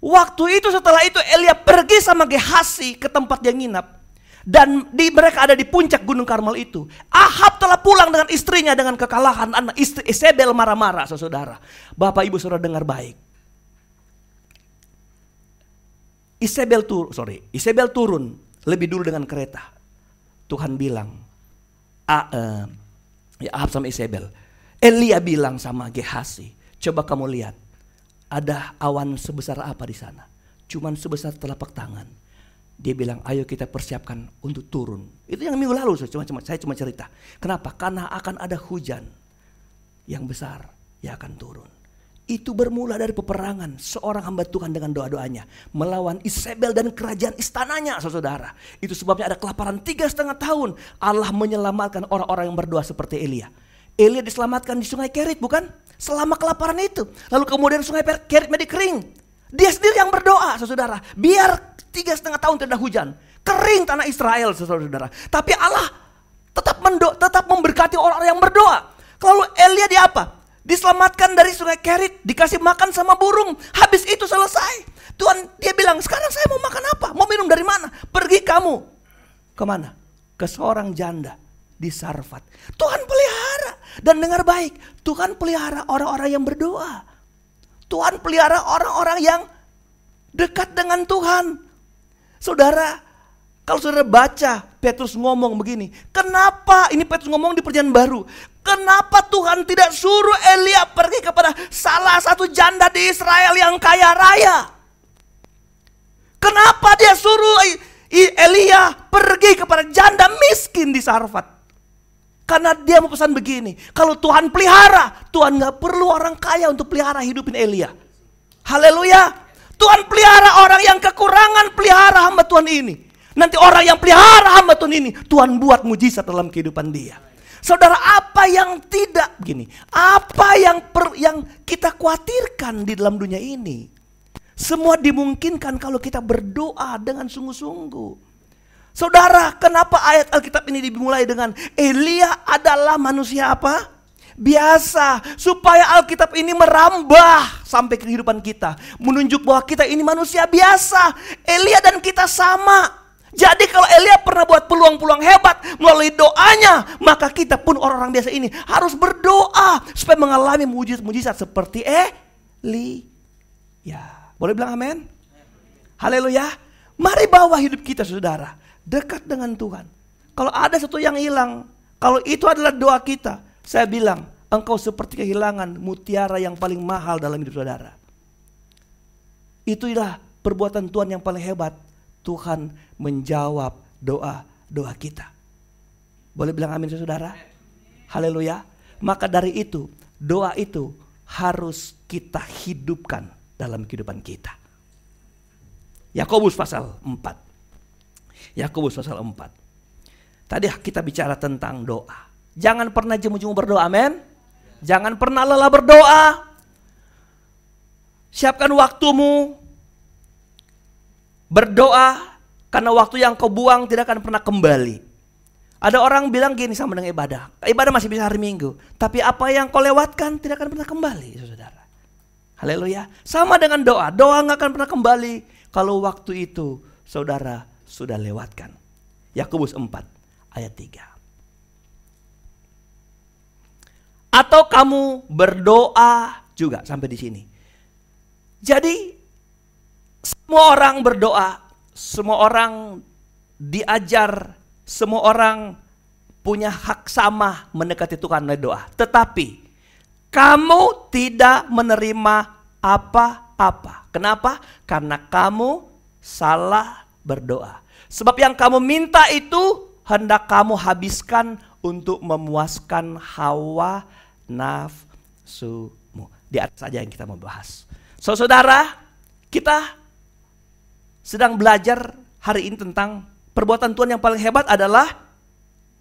Waktu itu setelah itu Elia pergi sama Gehasi ke tempat dia nginap. Dan mereka ada di puncak Gunung Karmel itu. Ahab telah pulang dengan istrinya dengan kekalahan. Anak istri Isabel marah-marah, saudara. Bapak ibu saudara dengar baik. Isabel turun lebih dulu dengan kereta. Tuhan bilang, Ahab sama Isabel. Elia bilang sama Gehasi, coba kamu lihat, ada awan sebesar apa di sana? Cuman sebesar telapak tangan. Dia bilang, ayo kita persiapkan untuk turun. Itu yang minggu lalu saya cuma cerita. Kenapa? Karena akan ada hujan yang besar yang akan turun. Itu bermula dari peperangan seorang hamba Tuhan dengan doa-doanya melawan Isabel dan kerajaan istananya, saudara. Itu sebabnya ada kelaparan 3,5 tahun. Allah menyelamatkan orang-orang yang berdoa seperti Elia. Elia diselamatkan di sungai Kerit, bukan? Selama kelaparan itu. Lalu kemudian sungai Kerit menjadi kering. Dia sendiri yang berdoa, saudara. Biar 3,5 tahun tidak hujan. Kering tanah Israel, saudara. Tapi Allah tetap memberkati orang-orang yang berdoa. Lalu Elia dia apa? Diselamatkan dari sungai Kerit, dikasih makan sama burung. Habis itu selesai. Tuhan dia bilang, sekarang saya mau makan apa? Mau minum dari mana? Pergi kamu. Kemana? Ke seorang janda di Sarfat. Tuhan pelihara. Dan dengar baik, Tuhan pelihara orang-orang yang berdoa. Tuhan pelihara orang-orang yang dekat dengan Tuhan. Saudara, kalau saudara baca Petrus ngomong begini, kenapa ini Petrus ngomong di Perjanjian Baru? Kenapa Tuhan tidak suruh Elia pergi kepada salah satu janda di Israel yang kaya raya? Kenapa dia suruh Elia pergi kepada janda miskin di Sarfat? Karena dia mau pesan begini, kalau Tuhan pelihara, Tuhan gak perlu orang kaya untuk pelihara hidupin Elia. Haleluya. Tuhan pelihara orang yang kekurangan, pelihara hamba Tuhan ini. Nanti orang yang pelihara hamba Tuhan ini, Tuhan buat mujizat dalam kehidupan dia. Saudara, apa yang tidak begini, apa yang kita khawatirkan di dalam dunia ini, semua dimungkinkan kalau kita berdoa dengan sungguh-sungguh. Saudara, kenapa ayat Alkitab ini dimulai dengan Elia adalah manusia apa? Biasa, supaya Alkitab ini merambah sampai kehidupan kita, menunjuk bahwa kita ini manusia biasa. Elia dan kita sama. Jadi kalau Elia pernah buat peluang-peluang hebat melalui doanya, maka kita pun orang-orang biasa ini harus berdoa supaya mengalami mujizat-mujizat seperti Elia. Boleh bilang amin? Haleluya. Mari bawa hidup kita, saudara, dekat dengan Tuhan. Kalau ada sesuatu yang hilang, Kalau itu adalah doa kita, saya bilang, engkau seperti kehilangan mutiara yang paling mahal dalam hidup saudara. Itulah perbuatan Tuhan yang paling hebat. Tuhan menjawab doa kita. Boleh bilang amin saudara? Haleluya. Maka dari itu, doa itu harus kita hidupkan dalam kehidupan kita. Yakobus pasal 4. Yakobus pasal 4. Tadi kita bicara tentang doa. Jangan pernah jemu-jemu berdoa, amin. Jangan pernah lelah berdoa. Siapkan waktumu berdoa, karena waktu yang kau buang tidak akan pernah kembali. Ada orang bilang gini sama dengan ibadah. Ibadah masih bisa hari Minggu, tapi apa yang kau lewatkan tidak akan pernah kembali, saudara. Haleluya. Sama dengan doa. Doa nggak akan pernah kembali kalau waktu itu saudara sudah lewatkan. Yakobus 4 ayat 3. Atau kamu berdoa juga sampai di sini. Jadi semua orang berdoa, semua orang diajar, semua orang punya hak sama mendekati Tuhan melalui doa. Tetapi kamu tidak menerima apa-apa. Kenapa? Karena kamu salah berdoa. Sebab yang kamu minta itu hendak kamu habiskan untuk memuaskan hawa nafsumu. Di atas saja yang kita mau bahas. Saudara, kita sedang belajar hari ini tentang perbuatan Tuhan yang paling hebat adalah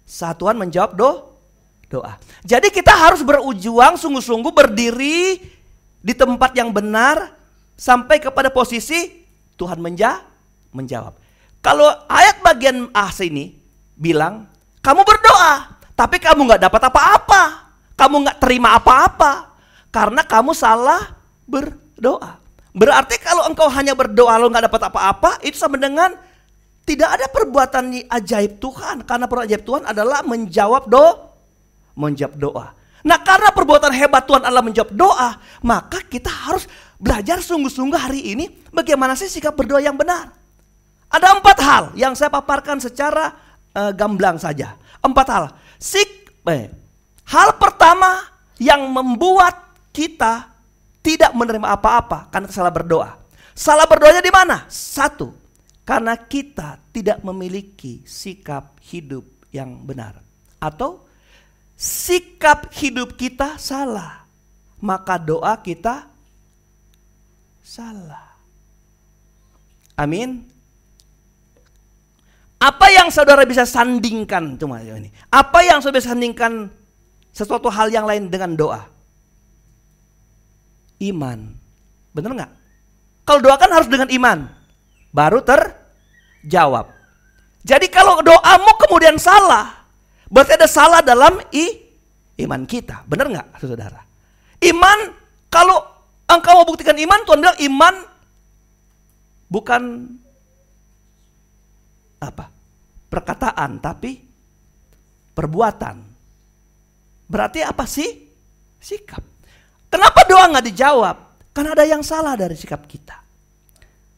saat Tuhan menjawab doa. Jadi kita harus berjuang sungguh-sungguh berdiri di tempat yang benar sampai kepada posisi Tuhan menjawab. Kalau ayat bagian A sini bilang, kamu berdoa tapi kamu gak dapat apa-apa. Kamu gak terima apa-apa karena kamu salah berdoa. Berarti kalau engkau hanya berdoa lo gak dapat apa-apa, itu sama dengan tidak ada perbuatan ajaib Tuhan. Karena perbuatan ajaib Tuhan adalah menjawab doa. Nah, karena perbuatan hebat Tuhan adalah menjawab doa, maka kita harus belajar sungguh-sungguh hari ini bagaimana sih sikap berdoa yang benar. Ada 4 hal yang saya paparkan secara gamblang saja. 4 hal. Hal pertama yang membuat kita tidak menerima apa-apa karena salah berdoa. Salah berdoanya di mana? 1. Karena kita tidak memiliki sikap hidup yang benar. Atau sikap hidup kita salah, maka doa kita salah. Amin. Apa yang saudara bisa sandingkan? Cuma ini. Apa yang saudara bisa sandingkan sesuatu hal yang lain dengan doa? Iman. Benar nggak? Kalau doa kan harus dengan iman, baru terjawab. Jadi kalau doamu kemudian salah, berarti ada salah dalam iman kita. Benar nggak, saudara? Iman, kalau engkau mau buktikan iman, Tuhan bilang iman bukan perkataan, tapi perbuatan. Berarti apa sih? Sikap. Kenapa doa nggak dijawab? Karena ada yang salah dari sikap kita.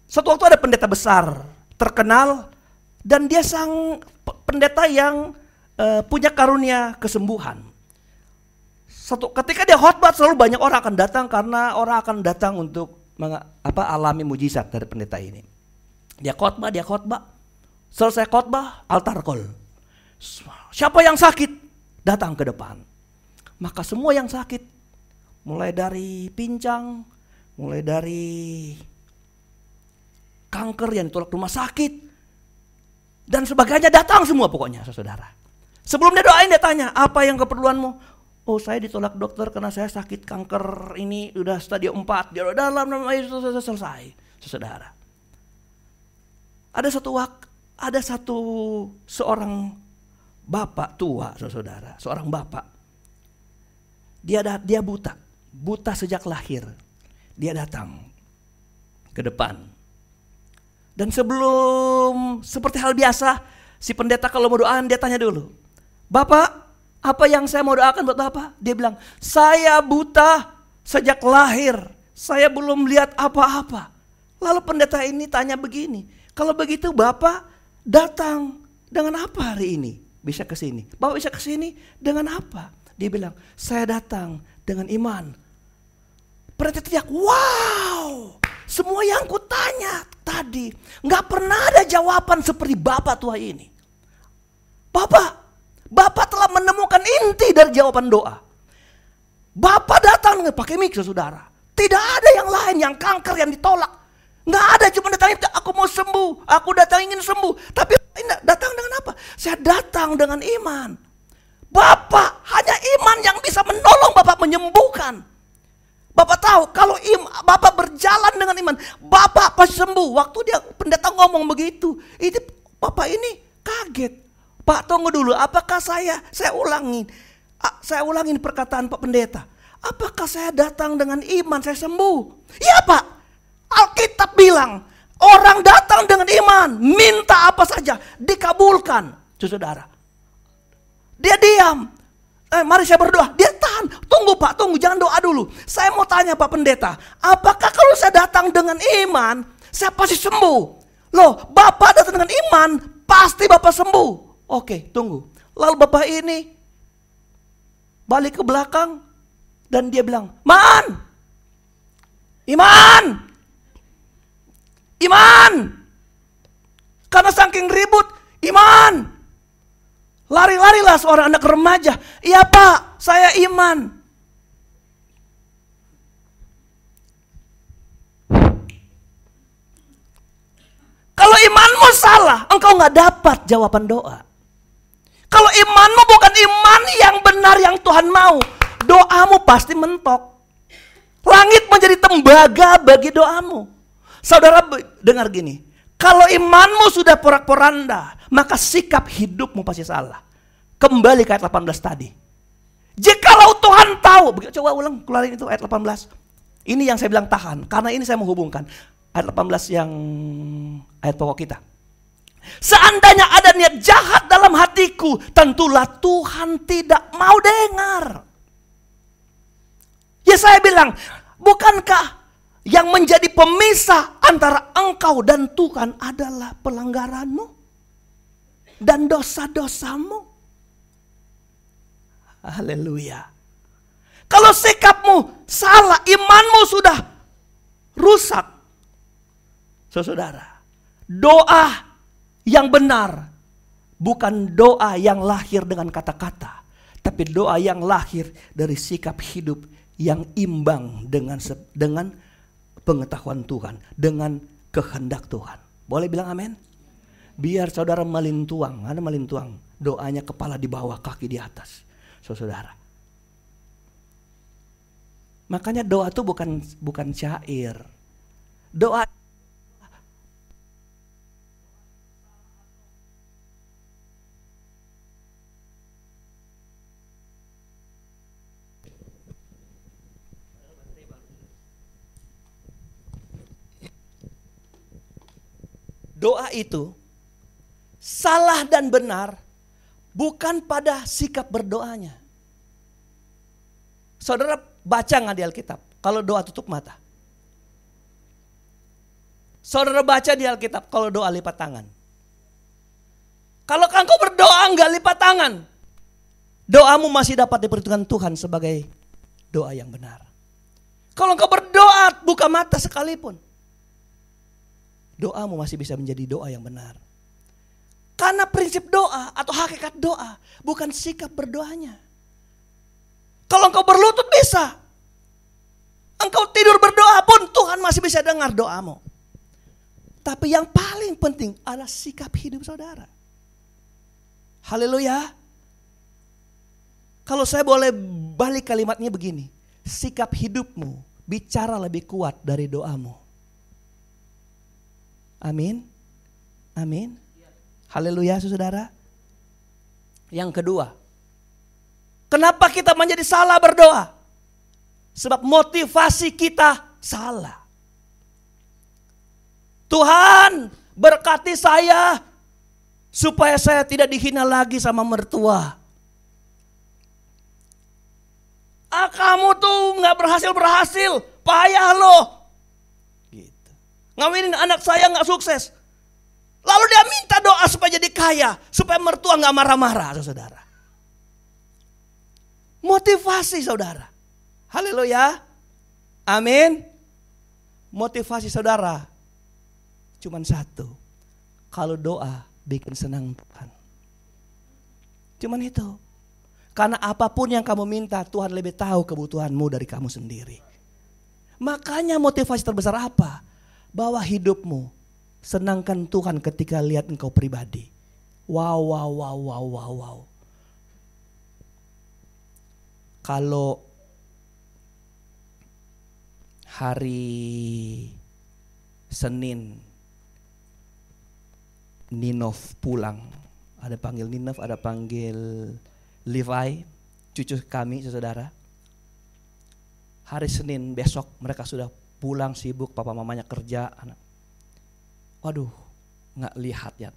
Suatu waktu ada pendeta besar, terkenal, dan dia pendeta yang punya karunia kesembuhan. Ketika dia khotbah, selalu banyak orang akan datang karena orang akan datang untuk alami mujizat dari pendeta ini. Dia khotbah. Selesai khotbah, altar call. Siapa yang sakit? Datang ke depan. Maka semua yang sakit, mulai dari pincang, mulai dari kanker yang ditolak rumah sakit, dan sebagainya, datang semua pokoknya, saudara. Sebelum dia doain, dia tanya, apa yang keperluanmu? Oh, saya ditolak dokter karena saya sakit kanker ini udah stadium 4. Dia udah dalam selesai, saudara. Ada seorang bapak tua, saudara, seorang bapak. Dia buta sejak lahir. Dia datang ke depan. Dan sebelum, seperti hal biasa, si pendeta kalau mau doakan dia tanya dulu, Bapak, apa yang saya mau doakan buat Bapak? Dia bilang, saya buta sejak lahir, saya belum lihat apa-apa. Lalu pendeta ini tanya begini, kalau begitu Bapak datang dengan apa hari ini? bisa ke sini? Bapak bisa ke sini dengan apa? Dia bilang, saya datang dengan iman. Pendeta teriak, wow! Semua yang kutanya tadi, gak pernah ada jawaban seperti Bapak tua ini. Bapak telah menemukan inti dari jawaban doa. Bapak datang dengan pakai mic, saudara. Tidak ada yang lain, yang kanker, yang ditolak. Nggak ada, cuma datang, aku mau sembuh, aku datang ingin sembuh. Tapi datang dengan apa? Saya datang dengan iman. Bapak, hanya iman yang bisa menolong Bapak menyembuhkan. Bapak tahu, kalau Bapak berjalan dengan iman, Bapak pasti sembuh. Waktu dia pendeta ngomong begitu, ini Bapak ini kaget. Pak, tunggu dulu, apakah saya ulangin perkataan Pak Pendeta. Apakah saya datang dengan iman, saya sembuh? Iya Pak, Alkitab bilang, orang datang dengan iman, minta apa saja, dikabulkan. Saudara, dia diam. Mari saya berdoa, dia tahan. Tunggu Pak, tunggu, jangan doa dulu. Saya mau tanya Pak Pendeta, apakah kalau saya datang dengan iman, saya pasti sembuh? Loh, Bapak datang dengan iman, pasti Bapak sembuh. Oke, tunggu. Lalu Bapak ini balik ke belakang dan dia bilang, Iman. Karena saking ribut, iman. Lari-larilah seorang anak remaja. Iya Pak, saya iman. Kalau imanmu salah, engkau gak dapat jawaban doa. Kalau imanmu bukan iman yang benar yang Tuhan mau, doamu pasti mentok. Langit menjadi tembaga bagi doamu. Saudara dengar gini, kalau imanmu sudah porak-poranda, maka sikap hidupmu pasti salah. Kembali ke ayat 18 tadi. Jikalau Tuhan tahu, coba ulang, keluarin itu ayat 18. Ini yang saya bilang tahan, karena ini saya menghubungkan. Ayat 18 yang ayat pokok kita. Seandainya ada niat jahat dalam hatiku, tentulah Tuhan tidak mau dengar. Ya saya bilang, bukankah yang menjadi pemisah antara engkau dan Tuhan adalah pelanggaranmu dan dosa-dosamu? Haleluya. Kalau sikapmu salah, imanmu sudah rusak, saudara, doa yang benar bukan doa yang lahir dengan kata-kata, tapi doa yang lahir dari sikap hidup yang imbang dengan pengetahuan Tuhan, dengan kehendak Tuhan. Boleh bilang amin? Biar saudara melintuang, ada melintuang, doanya kepala di bawah, kaki di atas, saudara. Makanya doa itu bukan syair. Doa doa itu salah dan benar bukan pada sikap berdoanya. Saudara baca nggak di Alkitab? Kalau doa tutup mata. Saudara baca di Alkitab kalau doa lipat tangan. Kalau engkau berdoa nggak lipat tangan, doamu masih dapat diperhitungkan Tuhan sebagai doa yang benar. Kalau engkau berdoa buka mata sekalipun, doamu masih bisa menjadi doa yang benar. Karena prinsip doa atau hakikat doa bukan sikap berdoanya. Kalau engkau berlutut bisa. Engkau tidur berdoa pun Tuhan masih bisa dengar doamu. Tapi yang paling penting adalah sikap hidup saudara. Haleluya. Kalau saya boleh balik kalimatnya begini. Sikap hidupmu bicara lebih kuat dari doamu. Amin. Amin. Haleluya saudara. Yang kedua, kenapa kita menjadi salah berdoa? Sebab motivasi kita salah. Tuhan berkati saya supaya saya tidak dihina lagi sama mertua. Kamu tuh gak berhasil, payah loh. Gitu. Ngawinin anak saya gak sukses. Lalu dia minta doa supaya jadi kaya, supaya mertua nggak marah-marah, saudara. Motivasi saudara. Haleluya. Amin. Motivasi saudara cuman satu. Kalau doa bikin senang Tuhan. Cuman itu. Karena apapun yang kamu minta, Tuhan lebih tahu kebutuhanmu dari kamu sendiri. Makanya motivasi terbesar apa? Bahwa hidupmu senangkan Tuhan ketika lihat engkau pribadi. Wow. Kalau hari Senin Ninov pulang, ada panggil Ninov, ada panggil Levi, cucu kami saudara. Hari Senin besok mereka sudah pulang sibuk, papa mamanya kerja, anak. Waduh, nggak lihat ya.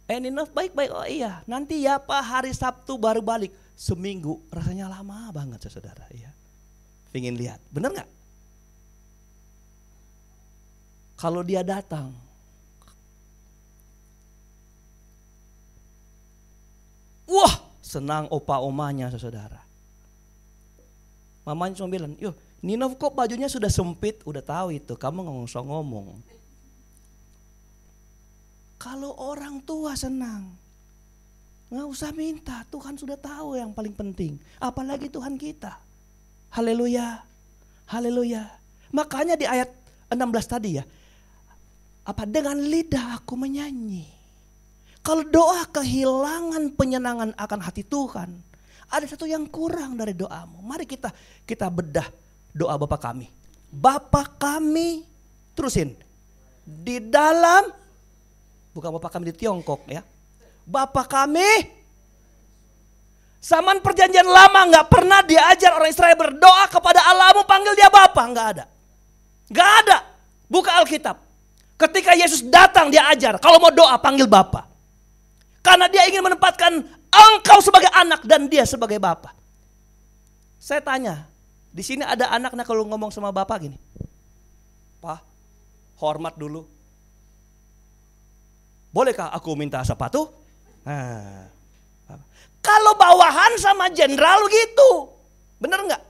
Ninov baik-baik, oh iya. Nanti ya Pak, hari Sabtu baru balik. Seminggu, rasanya lama banget saudara. Ya. Pengen lihat, bener nggak? Kalau dia datang, wah senang opa omanya saudara. Mamanya cuma bilang, yuk Ninov kok bajunya sudah sempit, udah tahu itu, kamu ngomong. Kalau orang tua senang, nggak usah minta, Tuhan sudah tahu yang paling penting. Apalagi Tuhan kita. Haleluya, haleluya. Makanya di ayat 16 tadi ya, dengan lidah aku menyanyi. Kalau doa kehilangan penyenangan akan hati Tuhan, ada satu yang kurang dari doamu. Mari kita bedah doa Bapa kami. Bapa kami, terusin. Di dalam, bukan Bapa kami di Tiongkok ya. Bapa kami, zaman perjanjian lama gak pernah diajar orang Israel berdoa kepada Allahmu panggil dia Bapa. Gak ada. Buka Alkitab. Ketika Yesus datang dia ajar, kalau mau doa panggil Bapa. Karena dia ingin menempatkan engkau sebagai anak dan dia sebagai Bapa. Saya tanya, di sini ada anaknya kalau ngomong sama Bapak gini, Pak, hormat dulu. Bolehkah aku minta sepatu? Kalau bawahan sama jenderal gitu, bener nggak?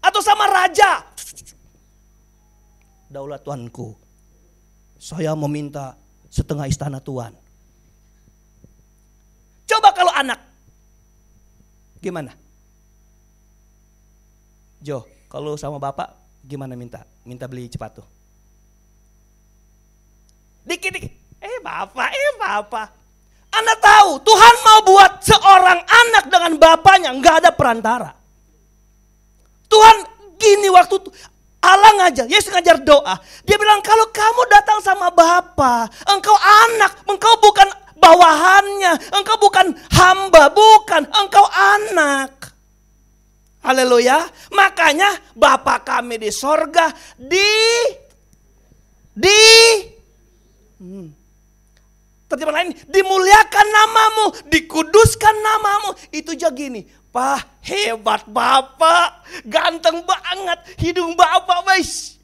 Atau sama raja? Daulat Tuanku, saya meminta setengah istana Tuhan. Coba kalau anak, gimana? Jo, kalau sama bapak gimana minta beli sepatu? Dikit-dikit, bapak. Anda tahu Tuhan mau buat seorang anak dengan bapaknya, nggak ada perantara. Tuhan gini waktu Allah ngajar, Yesus ngajar doa. Dia bilang kalau kamu datang sama Bapa, engkau anak, engkau bukan bawahannya, engkau bukan hamba, bukan, engkau anak. Haleluya. Makanya Bapa kami di sorga terjemahan lain, dimuliakan namamu, dikuduskan namamu. Itu aja gini, Pak, hebat Bapak, ganteng banget, hidung Bapak guys.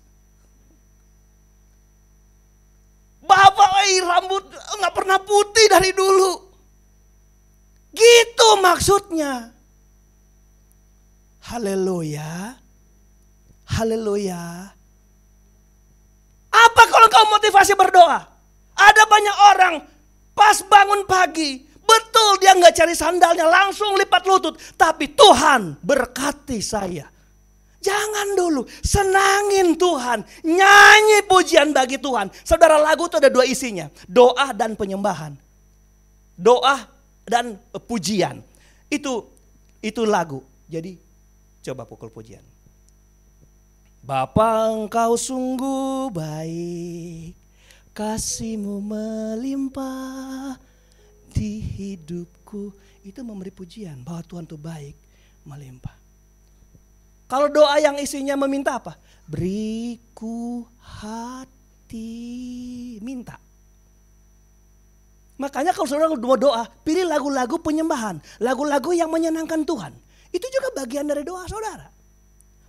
Bapak rambut gak pernah putih dari dulu. Gitu maksudnya. Haleluya. Haleluya. Apa kalau kau motivasi berdoa? Ada banyak orang pas bangun pagi, betul dia gak cari sandalnya, langsung lipat lutut. Tapi Tuhan berkati saya. Jangan dulu, senangin Tuhan, nyanyi pujian bagi Tuhan. Saudara, lagu itu ada dua isinya, doa dan penyembahan. Doa dan pujian. Itu lagu. Jadi coba pukul pujian. Bapa engkau sungguh baik, kasih-Mu melimpah di hidupku. Itu memberi pujian bahwa Tuhan itu baik, melimpah. Kalau doa yang isinya meminta apa? Beriku hati, minta. Makanya kalau saudara mau doa, pilih lagu-lagu penyembahan, lagu-lagu yang menyenangkan Tuhan. Itu juga bagian dari doa saudara.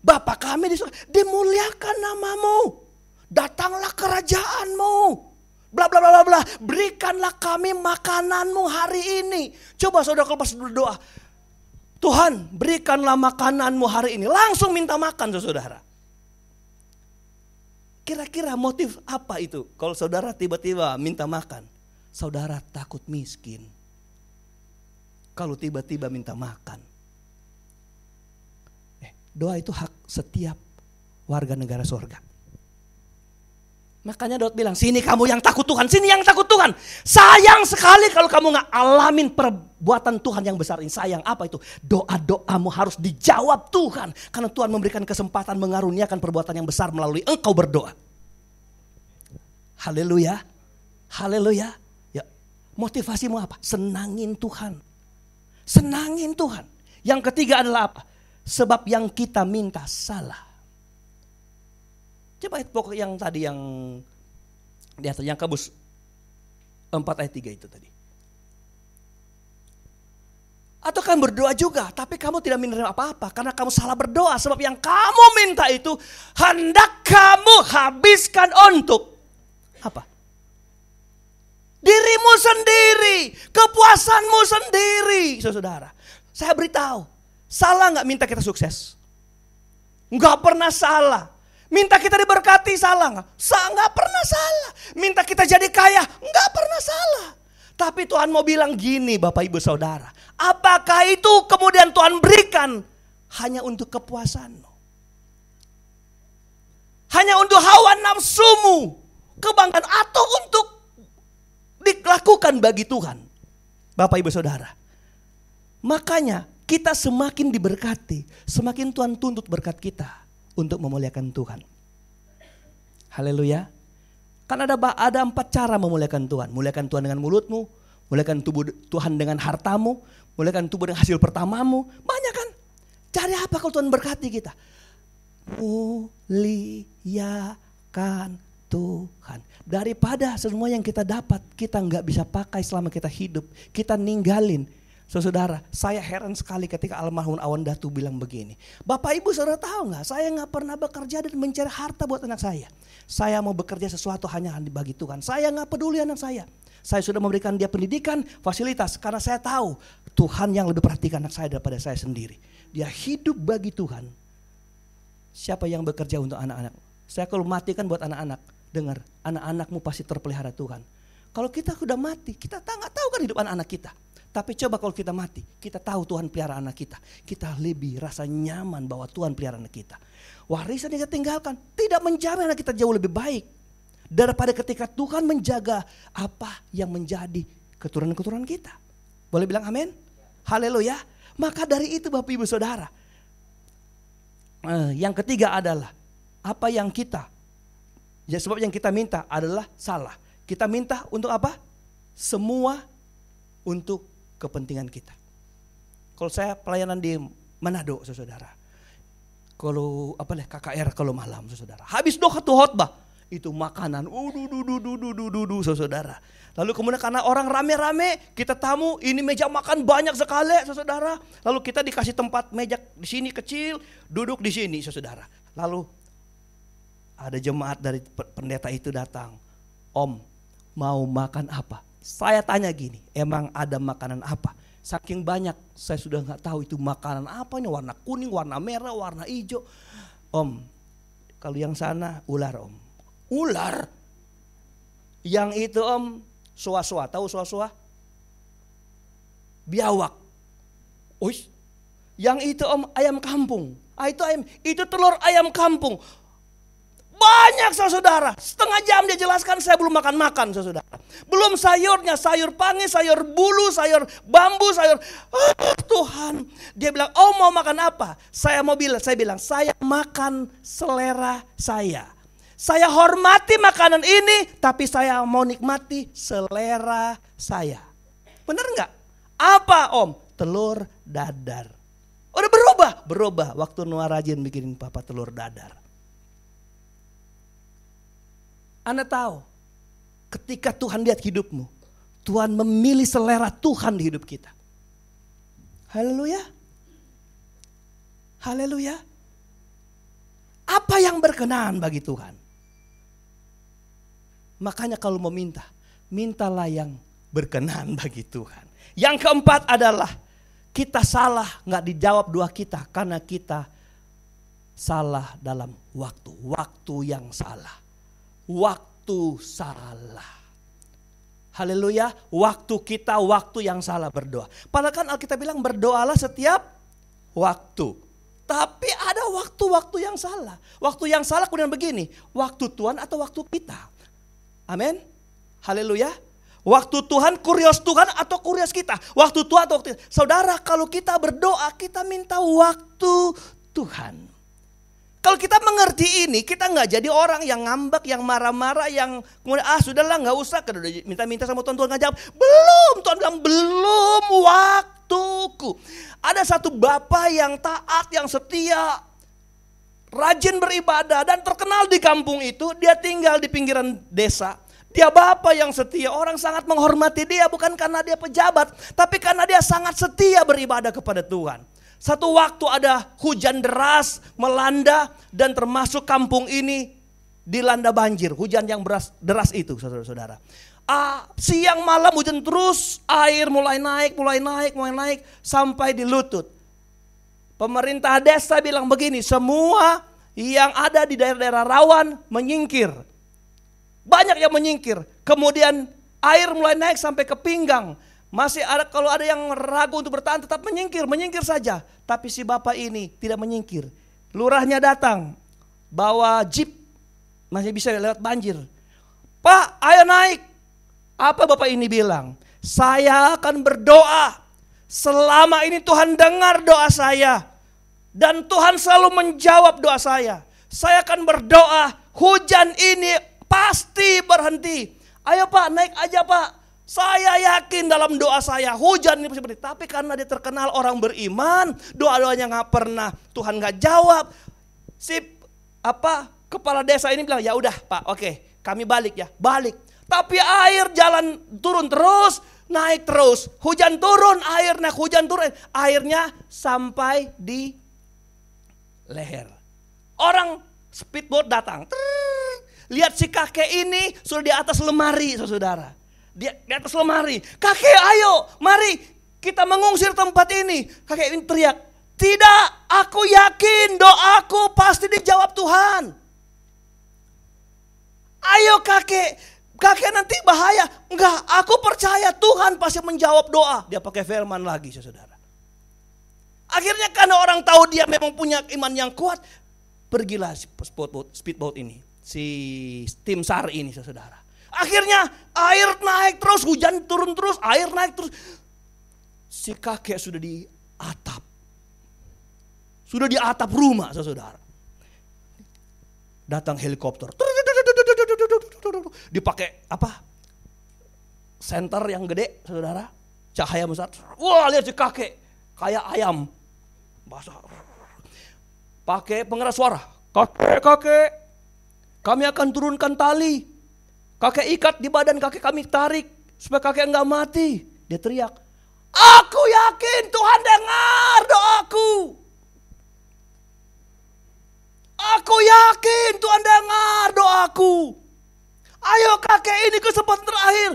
Bapa kami di surga, dimuliakan namamu, datanglah kerajaanmu, Bla bla bla bla bla. Berikanlah kami makananmu hari ini. Coba saudara kalau pas berdoa, Tuhan berikanlah makananmu hari ini. Langsung minta makan saudara. Kira-kira motif apa itu? Kalau saudara tiba-tiba minta makan. Saudara takut miskin. Kalau tiba-tiba minta makan. Doa itu hak setiap warga negara surga. Makanya Daud bilang, sini kamu yang takut Tuhan, sini yang takut Tuhan. Sayang sekali kalau kamu gak alamin perbuatan Tuhan yang besar ini. Sayang apa itu? Doa-doamu harus dijawab Tuhan. Karena Tuhan memberikan kesempatan mengaruniakan perbuatan yang besar melalui engkau berdoa. Haleluya. Haleluya. Ya, motivasimu apa? Senangin Tuhan. Senangin Tuhan. Yang ketiga adalah apa? Sebab yang kita minta salah. Coba pokok yang tadi yang di atas, yang Kabus 4 ayat 3 itu tadi. Atau kamu berdoa juga, tapi kamu tidak menerima apa-apa karena kamu salah berdoa. Sebab yang kamu minta itu hendak kamu habiskan untuk apa? Dirimu sendiri, kepuasanmu sendiri, saudara. Saya beritahu, salah nggak minta kita sukses? Nggak pernah salah. Minta kita diberkati salah nggak? Nggak pernah salah. Minta kita jadi kaya nggak pernah salah. Tapi Tuhan mau bilang gini Bapak Ibu Saudara. Apakah itu kemudian Tuhan berikan hanya untuk kepuasanmu? Hanya untuk hawa nafsumu, kebanggaan, atau untuk dilakukan bagi Tuhan? Bapak Ibu Saudara. Makanya kita semakin diberkati, semakin Tuhan tuntut berkat kita untuk memuliakan Tuhan. Haleluya. Kan ada 4 cara memuliakan Tuhan. Muliakan Tuhan dengan mulutmu, muliakan tubuh Tuhan dengan hartamu, muliakan tubuh dengan hasil pertamamu. Banyak kan? Cari apa kalau Tuhan berkati kita? Muliakan Tuhan. Daripada semua yang kita dapat kita nggak bisa pakai selama kita hidup, kita ninggalin. Saudara, saya heran sekali ketika almarhum Awan Datu bilang begini. Bapak Ibu saudara tahu nggak? Saya nggak pernah bekerja dan mencari harta buat anak saya. Saya mau bekerja sesuatu hanya bagi Tuhan. Saya nggak peduli anak saya. Saya sudah memberikan dia pendidikan, fasilitas. Karena saya tahu Tuhan yang lebih perhatikan anak saya daripada saya sendiri. Dia hidup bagi Tuhan. Siapa yang bekerja untuk anak-anak? Saya kalau mati kan buat anak-anak. Dengar, anak-anakmu pasti terpelihara Tuhan. Kalau kita sudah mati, kita nggak tahu kan hidup anak-anak kita. Tapi coba kalau kita mati, kita tahu Tuhan pelihara anak kita. Kita lebih rasa nyaman bahwa Tuhan pelihara anak kita. Warisan yang kita tinggalkan tidak menjamin anak kita jauh lebih baik. Daripada ketika Tuhan menjaga apa yang menjadi keturunan-keturunan kita. Boleh bilang amin? Haleluya. Maka dari itu Bapak Ibu Saudara. Yang ketiga adalah apa yang kita. Ya sebab yang kita minta adalah salah. Kita minta untuk apa? Semua untuk kepentingan kita. Kalau saya pelayanan di Manado, saudara. Kalau KKR kalau malam, saudara. Habis doa tuh khotbah, itu makanan, saudara. Lalu kemudian karena orang rame-rame, kita tamu, ini meja makan banyak sekali, saudara. Lalu kita dikasih tempat meja di sini kecil, duduk di sini, saudara. Lalu ada jemaat dari pendeta itu datang, Om, mau makan apa? Saya tanya gini, emang ada makanan apa? Saking banyak, saya sudah nggak tahu itu makanan apa nih, warna kuning, warna merah, warna hijau. Om, kalau yang sana ular Om. Ular? Yang itu Om, soa-soa, tahu soa-soa? Biawak. Uish. Yang itu Om, ayam kampung. Itu telur ayam kampung. Banyak saudara, setengah jam dia jelaskan saya belum makan saudara. Belum sayurnya, sayur pangis, sayur bulu, sayur bambu, sayur Tuhan. Dia bilang, oh mau makan apa? Saya bilang, saya makan selera saya. Saya hormati makanan ini, tapi saya mau nikmati selera saya. Benar nggak? Apa Om? Telur dadar. Udah berubah. Waktu Noah rajin bikinin papa telur dadar. Anda tahu, ketika Tuhan lihat hidupmu, Tuhan memilih selera Tuhan di hidup kita. Haleluya. Haleluya. Apa yang berkenan bagi Tuhan? Makanya kalau mau minta, mintalah yang berkenan bagi Tuhan. Yang keempat adalah kita salah gak dijawab doa kita karena kita salah dalam waktu. Waktu yang salah. Waktu salah. Haleluya, waktu kita waktu yang salah berdoa. Padahal kan Alkitab bilang berdoalah setiap waktu. Tapi ada waktu-waktu yang salah. Waktu yang salah kemudian begini, waktu Tuhan atau waktu kita. Amin. Haleluya. Waktu Tuhan, kurios Tuhan atau kurios kita. Waktu Tuhan atau waktu kita. Saudara, kalau kita berdoa, kita minta waktu Tuhan. Kalau kita mengerti ini, kita nggak jadi orang yang ngambek, yang marah-marah, yang kemudian sudahlah nggak usah, minta-minta sama Tuhan, Tuhan nggak jawab. Belum, Tuhan bilang belum waktuku. Ada satu bapak yang taat, yang setia, rajin beribadah dan terkenal di kampung itu. Dia tinggal di pinggiran desa. Dia bapak yang setia, orang sangat menghormati dia bukan karena dia pejabat, tapi karena dia sangat setia beribadah kepada Tuhan. Satu waktu ada hujan deras melanda dan termasuk kampung ini dilanda banjir. Hujan yang deras itu saudara-saudara. Siang malam hujan terus, air mulai naik sampai di lutut. Pemerintah desa bilang begini, semua yang ada di daerah-daerah rawan menyingkir. Banyak yang menyingkir. Kemudian air mulai naik sampai ke pinggang. Masih ada, kalau ada yang ragu untuk bertahan tetap menyingkir saja. Tapi si bapak ini tidak menyingkir. Lurahnya datang, bawa jeep, masih bisa lewat banjir. Pak, ayo naik. Apa bapak ini bilang? Saya akan berdoa. Selama ini Tuhan dengar doa saya. Dan Tuhan selalu menjawab doa saya. Saya akan berdoa, hujan ini pasti berhenti. Ayo Pak, naik aja Pak. Saya yakin dalam doa saya hujan ini seperti. Tapi karena dia terkenal orang beriman, doa-doanya nggak pernah Tuhan nggak jawab. Si kepala desa ini bilang, ya udah Pak, oke, kami balik ya, balik. Tapi air jalan turun terus, naik terus. Hujan turun, air naik, hujan turun. Airnya sampai di leher. Orang speedboat datang. Lihat si kakek ini sudah di atas lemari, saudara. Dia di atas lemari. Kakek ayo, mari kita mengungsi tempat ini. Kakek ini teriak, tidak, aku yakin doaku pasti dijawab Tuhan. Ayo kakek nanti bahaya. Enggak, aku percaya Tuhan pasti menjawab doa. Dia pakai firman lagi saudara. Akhirnya karena orang tahu dia memang punya iman yang kuat, pergilah speedboat ini. Si tim SAR ini saudara. Akhirnya air naik terus, hujan turun terus, air naik terus. Si kakek sudah di atap. Sudah di atap rumah saudara. Datang helikopter. Dipakai senter yang gede saudara. Cahaya besar. Wah, lihat si kakek. Kayak ayam. Basah. Pakai pengeras suara. Kakek. Kami akan turunkan tali. Kakek ikat di badan kakek, kami tarik supaya kakek enggak mati. Dia teriak, aku yakin Tuhan dengar doaku. Aku yakin Tuhan dengar doaku. Ayo kakek, ini kesempatan terakhir.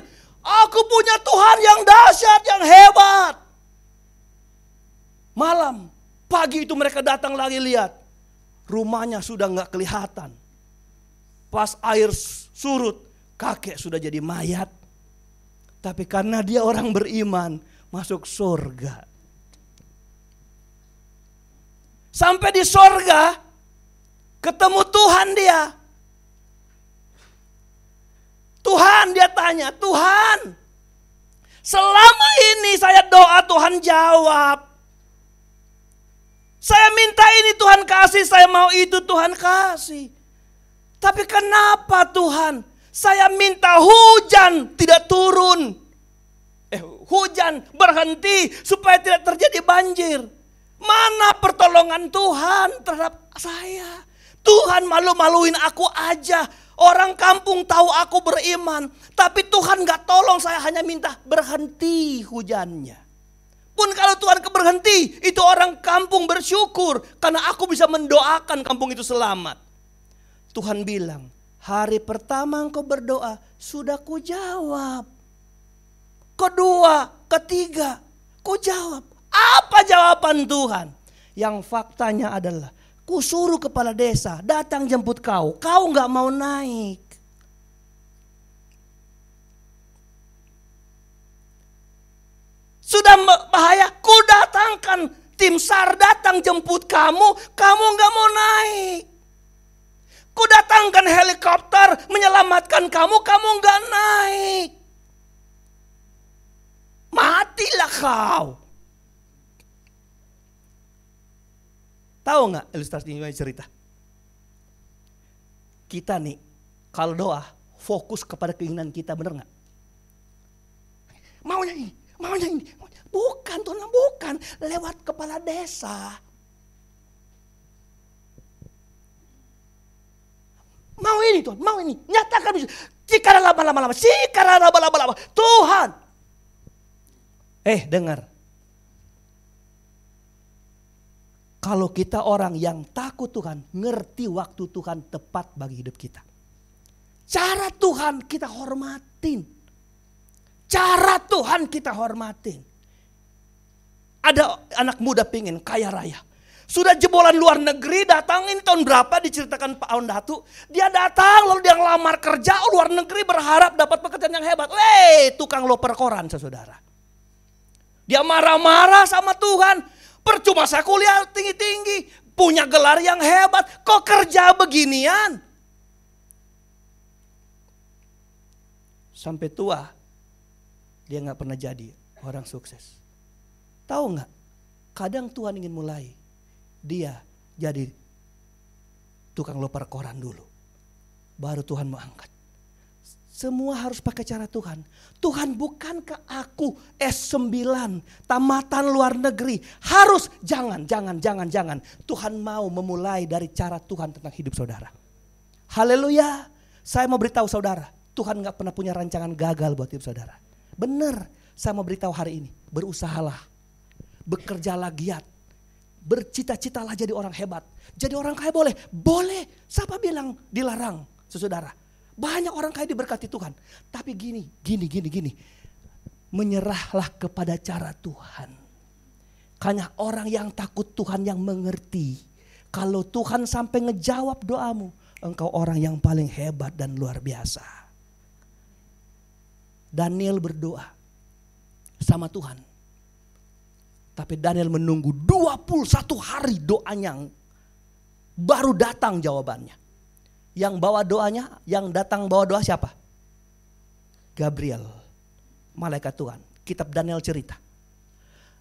Aku punya Tuhan yang dahsyat, yang hebat. Malam, pagi itu mereka datang lagi lihat. Rumahnya sudah enggak kelihatan. Pas air surut, kakek sudah jadi mayat. Tapi karena dia orang beriman, masuk surga. Sampai di surga, ketemu Tuhan dia. Tuhan, dia tanya, Tuhan, selama ini saya doa Tuhan jawab. Saya minta ini Tuhan kasih, saya mau itu Tuhan kasih. Tapi kenapa Tuhan? Saya minta hujan tidak turun. Hujan berhenti supaya tidak terjadi banjir. Mana pertolongan Tuhan terhadap saya? Tuhan malu-maluin aku aja. Orang kampung tahu aku beriman. Tapi Tuhan gak tolong, saya hanya minta berhenti hujannya. Pun kalau Tuhan berhenti, itu orang kampung bersyukur. Karena aku bisa mendoakan kampung itu selamat. Tuhan bilang, Hari pertama engkau berdoa, sudah kujawab. Kedua, ketiga, kujawab. Apa jawaban Tuhan? Yang faktanya adalah, kusuruh kepala desa datang jemput kau. Kau gak mau naik. Sudah bahaya, ku datangkan tim SAR datang jemput kamu, kamu gak mau naik. Ku datangkan helikopter menyelamatkan kamu, kamu gak naik. Matilah kau. Tahu gak ilustrasinya cerita? Kita nih, kalau doa, fokus kepada keinginan kita, bener gak? Maunya ini. Bukan Tuhan, bukan. Lewat kepala desa. Mau ini Tuhan, mau ini. Nyatakan. Cikara lama-lama. Tuhan. Dengar. Kalau kita orang yang takut Tuhan, ngerti waktu Tuhan tepat bagi hidup kita. Cara Tuhan kita hormatin. Cara Tuhan kita hormatin. Ada anak muda pingin kaya raya. Sudah jebolan luar negeri, datang ini tahun berapa diceritakan Pak Aun Datu. Dia datang lalu dia ngelamar kerja luar negeri berharap dapat pekerjaan yang hebat. Tukang loper koran saudara. Dia marah-marah sama Tuhan. Percuma saya kuliah tinggi-tinggi. Punya gelar yang hebat. Kok kerja beginian? Sampai tua. Dia gak pernah jadi orang sukses. Tahu gak? Kadang Tuhan ingin mulai. Dia jadi tukang loper koran dulu. Baru Tuhan mau angkat. Semua harus pakai cara Tuhan. Tuhan, bukankah aku S9 tamatan luar negeri? Harus, jangan. Tuhan mau memulai dari cara Tuhan tentang hidup saudara. Haleluya. Saya mau beritahu saudara, Tuhan gak pernah punya rancangan gagal buat hidup saudara. Benar, saya mau beritahu hari ini, berusahalah, bekerjalah giat, bercita-citalah jadi orang hebat. Jadi orang kaya boleh. Siapa bilang dilarang, saudara? Banyak orang kaya diberkati Tuhan. Tapi gini, menyerahlah kepada cara Tuhan. Karena orang yang takut Tuhan yang mengerti. Kalau Tuhan sampai ngejawab doamu, engkau orang yang paling hebat dan luar biasa. Daniel berdoa sama Tuhan. Tapi Daniel menunggu 21 hari doanya. Baru datang jawabannya. Yang bawa doanya, yang datang bawa doa siapa? Gabriel. Malaikat Tuhan. Kitab Daniel cerita.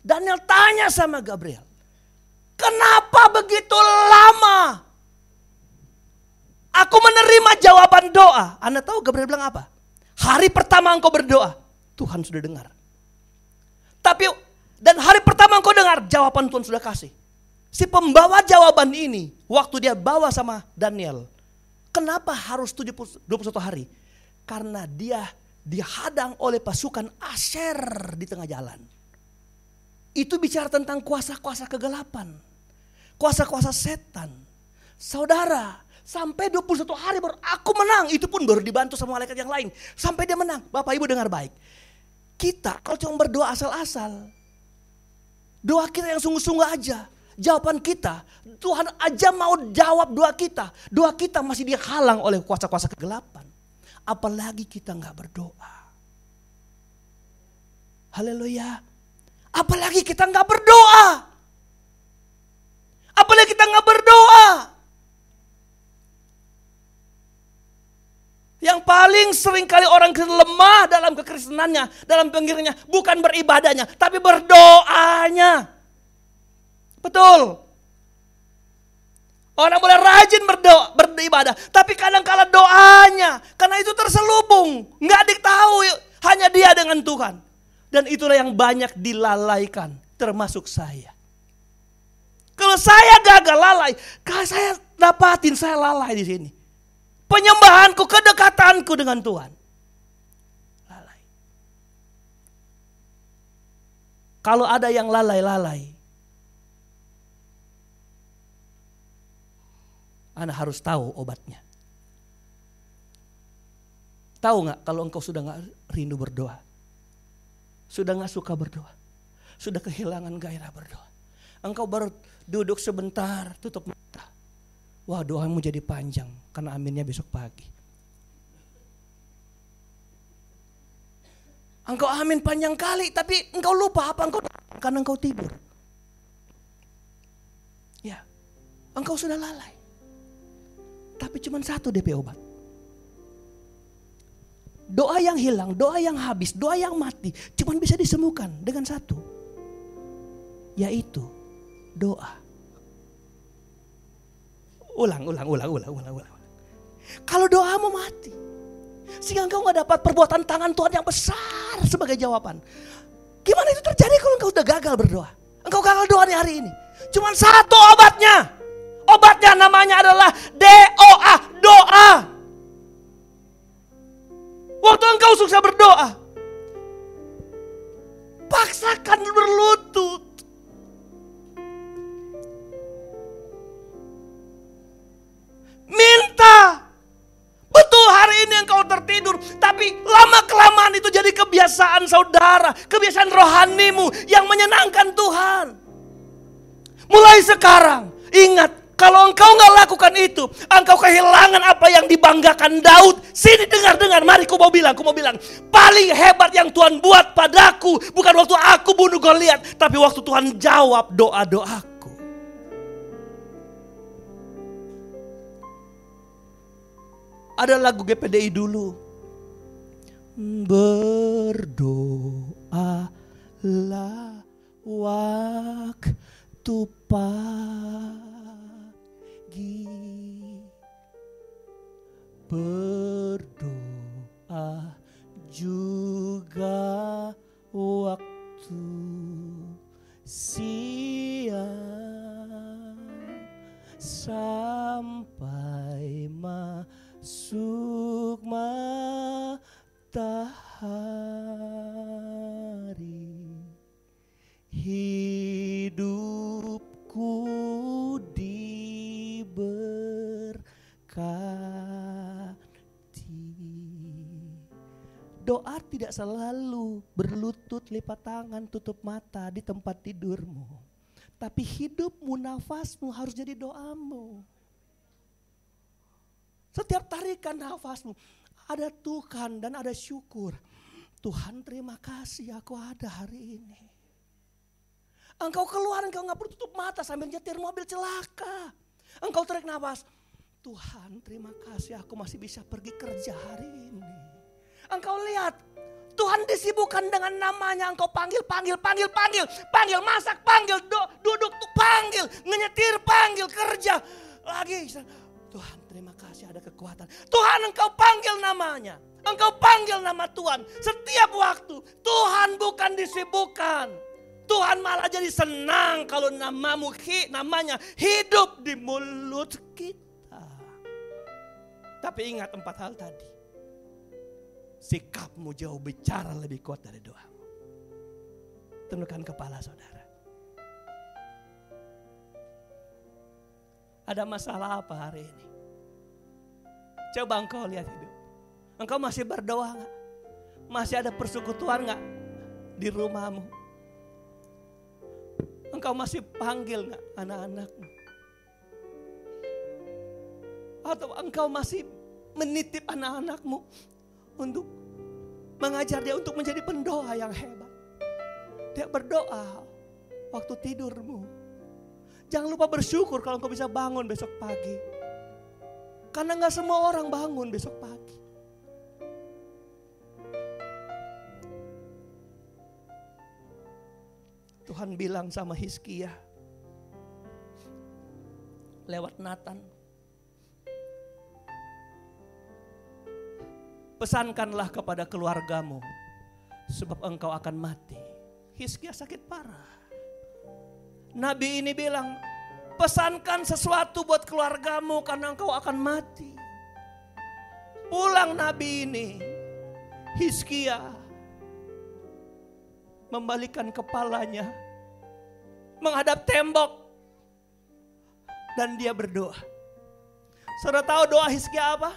Daniel tanya sama Gabriel. Kenapa begitu lama? Aku menerima jawaban doa. Anda tahu Gabriel bilang apa? Hari pertama engkau berdoa, Tuhan sudah dengar. Dan hari pertama engkau dengar, jawaban Tuhan sudah kasih. Si pembawa jawaban ini, waktu dia bawa sama Daniel, kenapa harus 21 hari? Karena dia dihadang oleh pasukan Asher di tengah jalan. Itu bicara tentang kuasa-kuasa kegelapan, kuasa-kuasa setan. Saudara, sampai 21 hari baru aku menang. Itu pun baru dibantu sama malaikat yang lain. Sampai dia menang. Bapak Ibu dengar baik. Kita kalau cuma berdoa asal-asal. Doa kita yang sungguh-sungguh aja. Jawaban kita. Tuhan aja mau jawab doa kita. Doa kita masih dihalang oleh kuasa-kuasa kegelapan. Apalagi kita gak berdoa. Haleluya. Apalagi kita gak berdoa. Apalagi kita gak berdoa. Yang paling sering kali orang lemah dalam kekristenannya, dalam pengiringnya, bukan beribadahnya, tapi berdoanya. Betul. Orang boleh rajin beribadah, tapi kadang-kala doanya, karena itu terselubung, nggak diketahui, hanya dia dengan Tuhan. Dan itulah yang banyak dilalaikan, termasuk saya. Kalau saya gagal lalai, kalau saya dapatin saya lalai di sini. Penyembahanku, kedekatanku dengan Tuhan. Lalai. Kalau ada yang lalai-lalai, Anda harus tahu obatnya. Tahu nggak kalau engkau sudah nggak rindu berdoa, sudah nggak suka berdoa, sudah kehilangan gairah berdoa, engkau baru duduk sebentar, tutup mata, wah doamu jadi panjang karena aminnya besok pagi. Engkau amin panjang kali, tapi engkau lupa apa engkau karena engkau tidur. Ya, engkau sudah lalai. Tapi cuma satu DP obat. Doa yang hilang, doa yang habis, doa yang mati cuma bisa disembuhkan dengan satu. Yaitu doa. Ulang. Kalau doamu mati, sehingga engkau gak dapat perbuatan tangan Tuhan yang besar sebagai jawaban. Gimana itu terjadi kalau engkau sudah gagal berdoa? Engkau gagal doa di hari ini. Cuma satu obatnya. Obatnya namanya adalah DOA, doa. Waktu engkau sukses berdoa, paksakan berlutut. Minta. Betul hari ini engkau tertidur, tapi lama-kelamaan itu jadi kebiasaan saudara, kebiasaan rohanimu yang menyenangkan Tuhan. Mulai sekarang, ingat, kalau engkau nggak lakukan itu, engkau kehilangan apa yang dibanggakan Daud. Sini dengar, mari ku mau bilang, paling hebat yang Tuhan buat padaku bukan waktu aku bunuh Goliat, tapi waktu Tuhan jawab doa-doaku. Ada lagu GPDI dulu. Berdoalah waktu pagi, berdoa juga waktu siang, sampai masuk matahari. Hidupku diberkati. Doa tidak selalu berlutut, lipat tangan, tutup mata di tempat tidurmu. Tapi hidupmu, nafasmu harus jadi doamu. Setiap tarikan nafasmu ada Tuhan dan ada syukur. Tuhan terima kasih aku ada hari ini. Engkau keluar, engkau gak perlu tutup mata sambil nyetir mobil celaka. Engkau tarik nafas. Tuhan terima kasih aku masih bisa pergi kerja hari ini. Engkau lihat Tuhan disibukkan dengan namanya. Engkau panggil, masak, panggil, duduk, panggil, nyetir, panggil, kerja. Lagi, Tuhan terima kasih ada kekuatan. Tuhan engkau panggil namanya. Engkau panggil nama Tuhan. Setiap waktu Tuhan bukan disibukkan. Tuhan malah jadi senang kalau namanya hidup di mulut kita. Tapi ingat 4 hal tadi. Sikapmu jauh bicara lebih kuat dari doamu. Tundukkan kepala saudara. Ada masalah apa hari ini? Coba engkau lihat hidup. Engkau masih berdoa gak? Masih ada persekutuan gak di rumahmu? Engkau masih panggil gak anak-anakmu? Atau engkau masih menitip anak-anakmu untuk mengajar dia untuk menjadi pendoa yang hebat? Dia berdoa waktu tidurmu. Jangan lupa bersyukur kalau engkau bisa bangun besok pagi. Karena gak semua orang bangun besok pagi. Tuhan bilang sama Hizkia lewat Nathan, pesankanlah kepada keluargamu sebab engkau akan mati. Hizkia sakit parah. Nabi ini bilang, pesankan sesuatu buat keluargamu karena engkau akan mati. Pulang Nabi ini, Hizkia membalikkan kepalanya menghadap tembok dan dia berdoa. Saudara tahu doa Hizkia apa?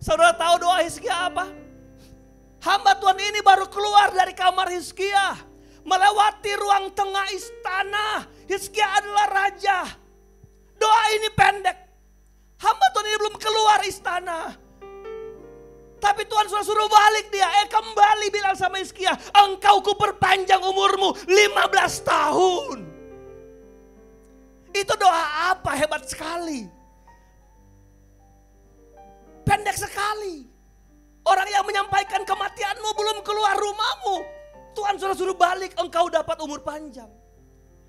Saudara tahu doa Hizkia apa? Hamba Tuhan ini baru keluar dari kamar Hizkia, melewati ruang tengah istana. Hizkia adalah raja. Doa ini pendek. Hamba Tuhan ini belum keluar istana, tapi Tuhan sudah suruh balik dia. Kembali bilang sama Hizkia, engkau kuperpanjang umurmu 15 tahun. Itu doa apa? Hebat sekali. Pendek sekali. Orang yang menyampaikan kematianmu belum keluar rumahmu, Tuhan sudah suruh balik, engkau dapat umur panjang.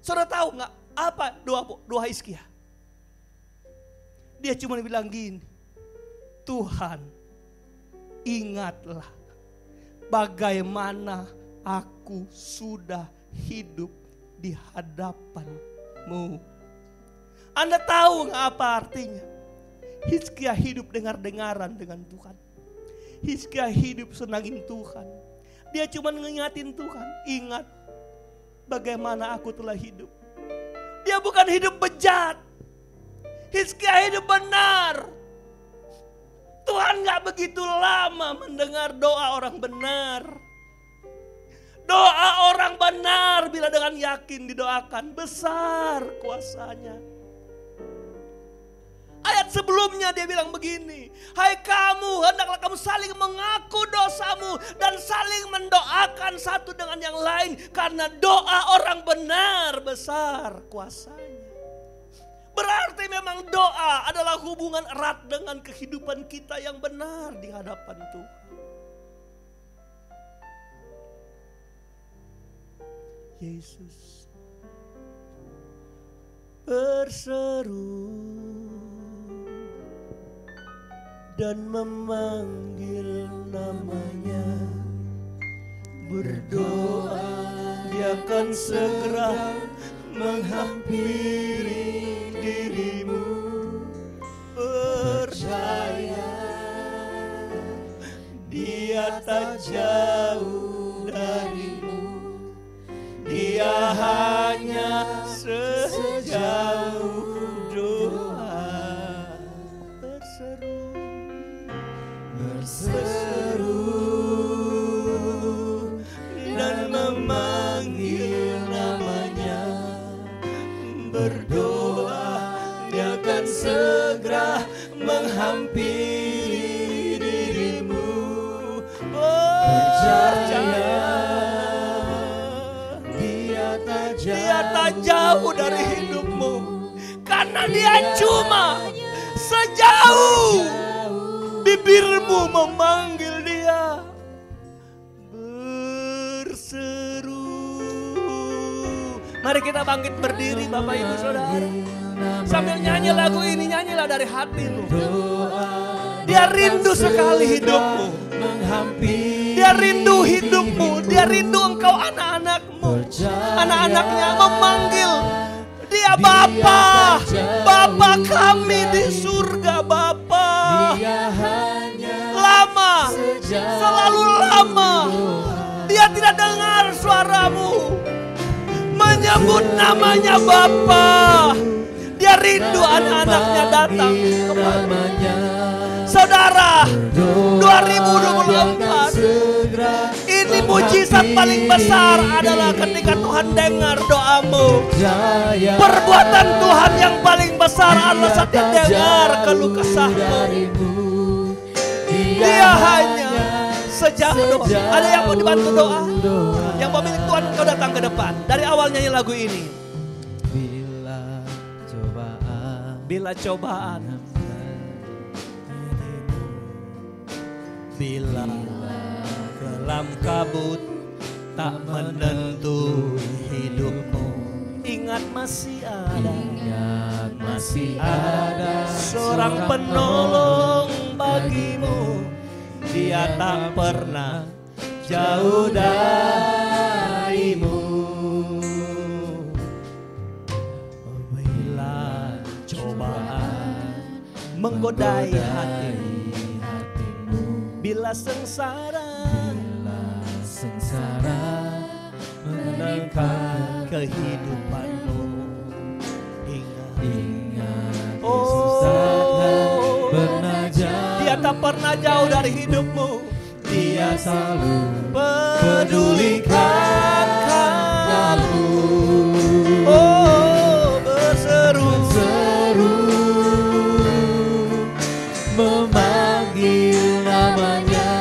Saudara tahu nggak apa doa Hizkia? Dia cuma bilang gini, Tuhan, ingatlah bagaimana aku sudah hidup di hadapan-Mu. Anda tahu nggak apa artinya? Hizkia hidup dengar-dengaran dengan Tuhan. Hizkia hidup senangin Tuhan. Dia cuma ngingatin Tuhan, ingat bagaimana aku telah hidup. Dia bukan hidup bejat. Hizkia hidup benar. Tuhan gak begitu lama mendengar doa orang benar. Doa orang benar bila dengan yakin didoakan, besar kuasanya. Ayat sebelumnya dia bilang begini, hai kamu, hendaklah kamu saling mengaku dosamu dan saling mendoakan satu dengan yang lain, karena doa orang benar besar kuasanya. Berarti memang doa adalah hubungan erat dengan kehidupan kita yang benar di hadapan Tuhan. Yesus berseru dan memanggil namanya, berdoa dia akan segera menghampiri dirimu. Percaya dia tak jauh darimu, dia hanya sejauh doa. Berseru dan memanggil namanya, berdoa dia akan segera menghampiri dirimu. Percaya dia tak jauh dari hidupmu, karena dia cuma sejauh bibirmu memanggil dia. Berseru. Mari kita bangkit berdiri Bapak Ibu Saudara. Sambil nyanyi lagu ini, nyanyilah dari hatimu. Dia rindu sekali hidupmu. Dia rindu hidupmu. Dia rindu engkau anak-anakmu. Anak-anaknya memanggil dia Bapa. Bapa kami di surga Bapa. Lama, selalu lama dia tidak dengar suaramu menyebut namanya Bapa. Dia rindu anak-anaknya datang kepadanya. Saudara, 2024 ini mujizat paling besar adalah ketika Tuhan dengar doamu. Perbuatan Tuhan yang paling besar adalah saat Dia dengar keluh kesahmu. Dia hanya sejauh doa. Ada yang mau dibantu doa? Yang mau milik Tuhan, kau datang ke depan. Dari awal nyanyi lagu ini. Bila cobaan, bila kelam kabut tak menentu hidupmu, ingat masih ada seorang penolong bagimu. Dia tak pernah jauh darimu. Bila cobaan menggodai hatimu, bila sengsara menerkam kehidupanmu, ingat, oh, Dia tak pernah jauh dari hidupmu. Dia selalu pedulikan kamu. Oh, berseru memanggil namanya,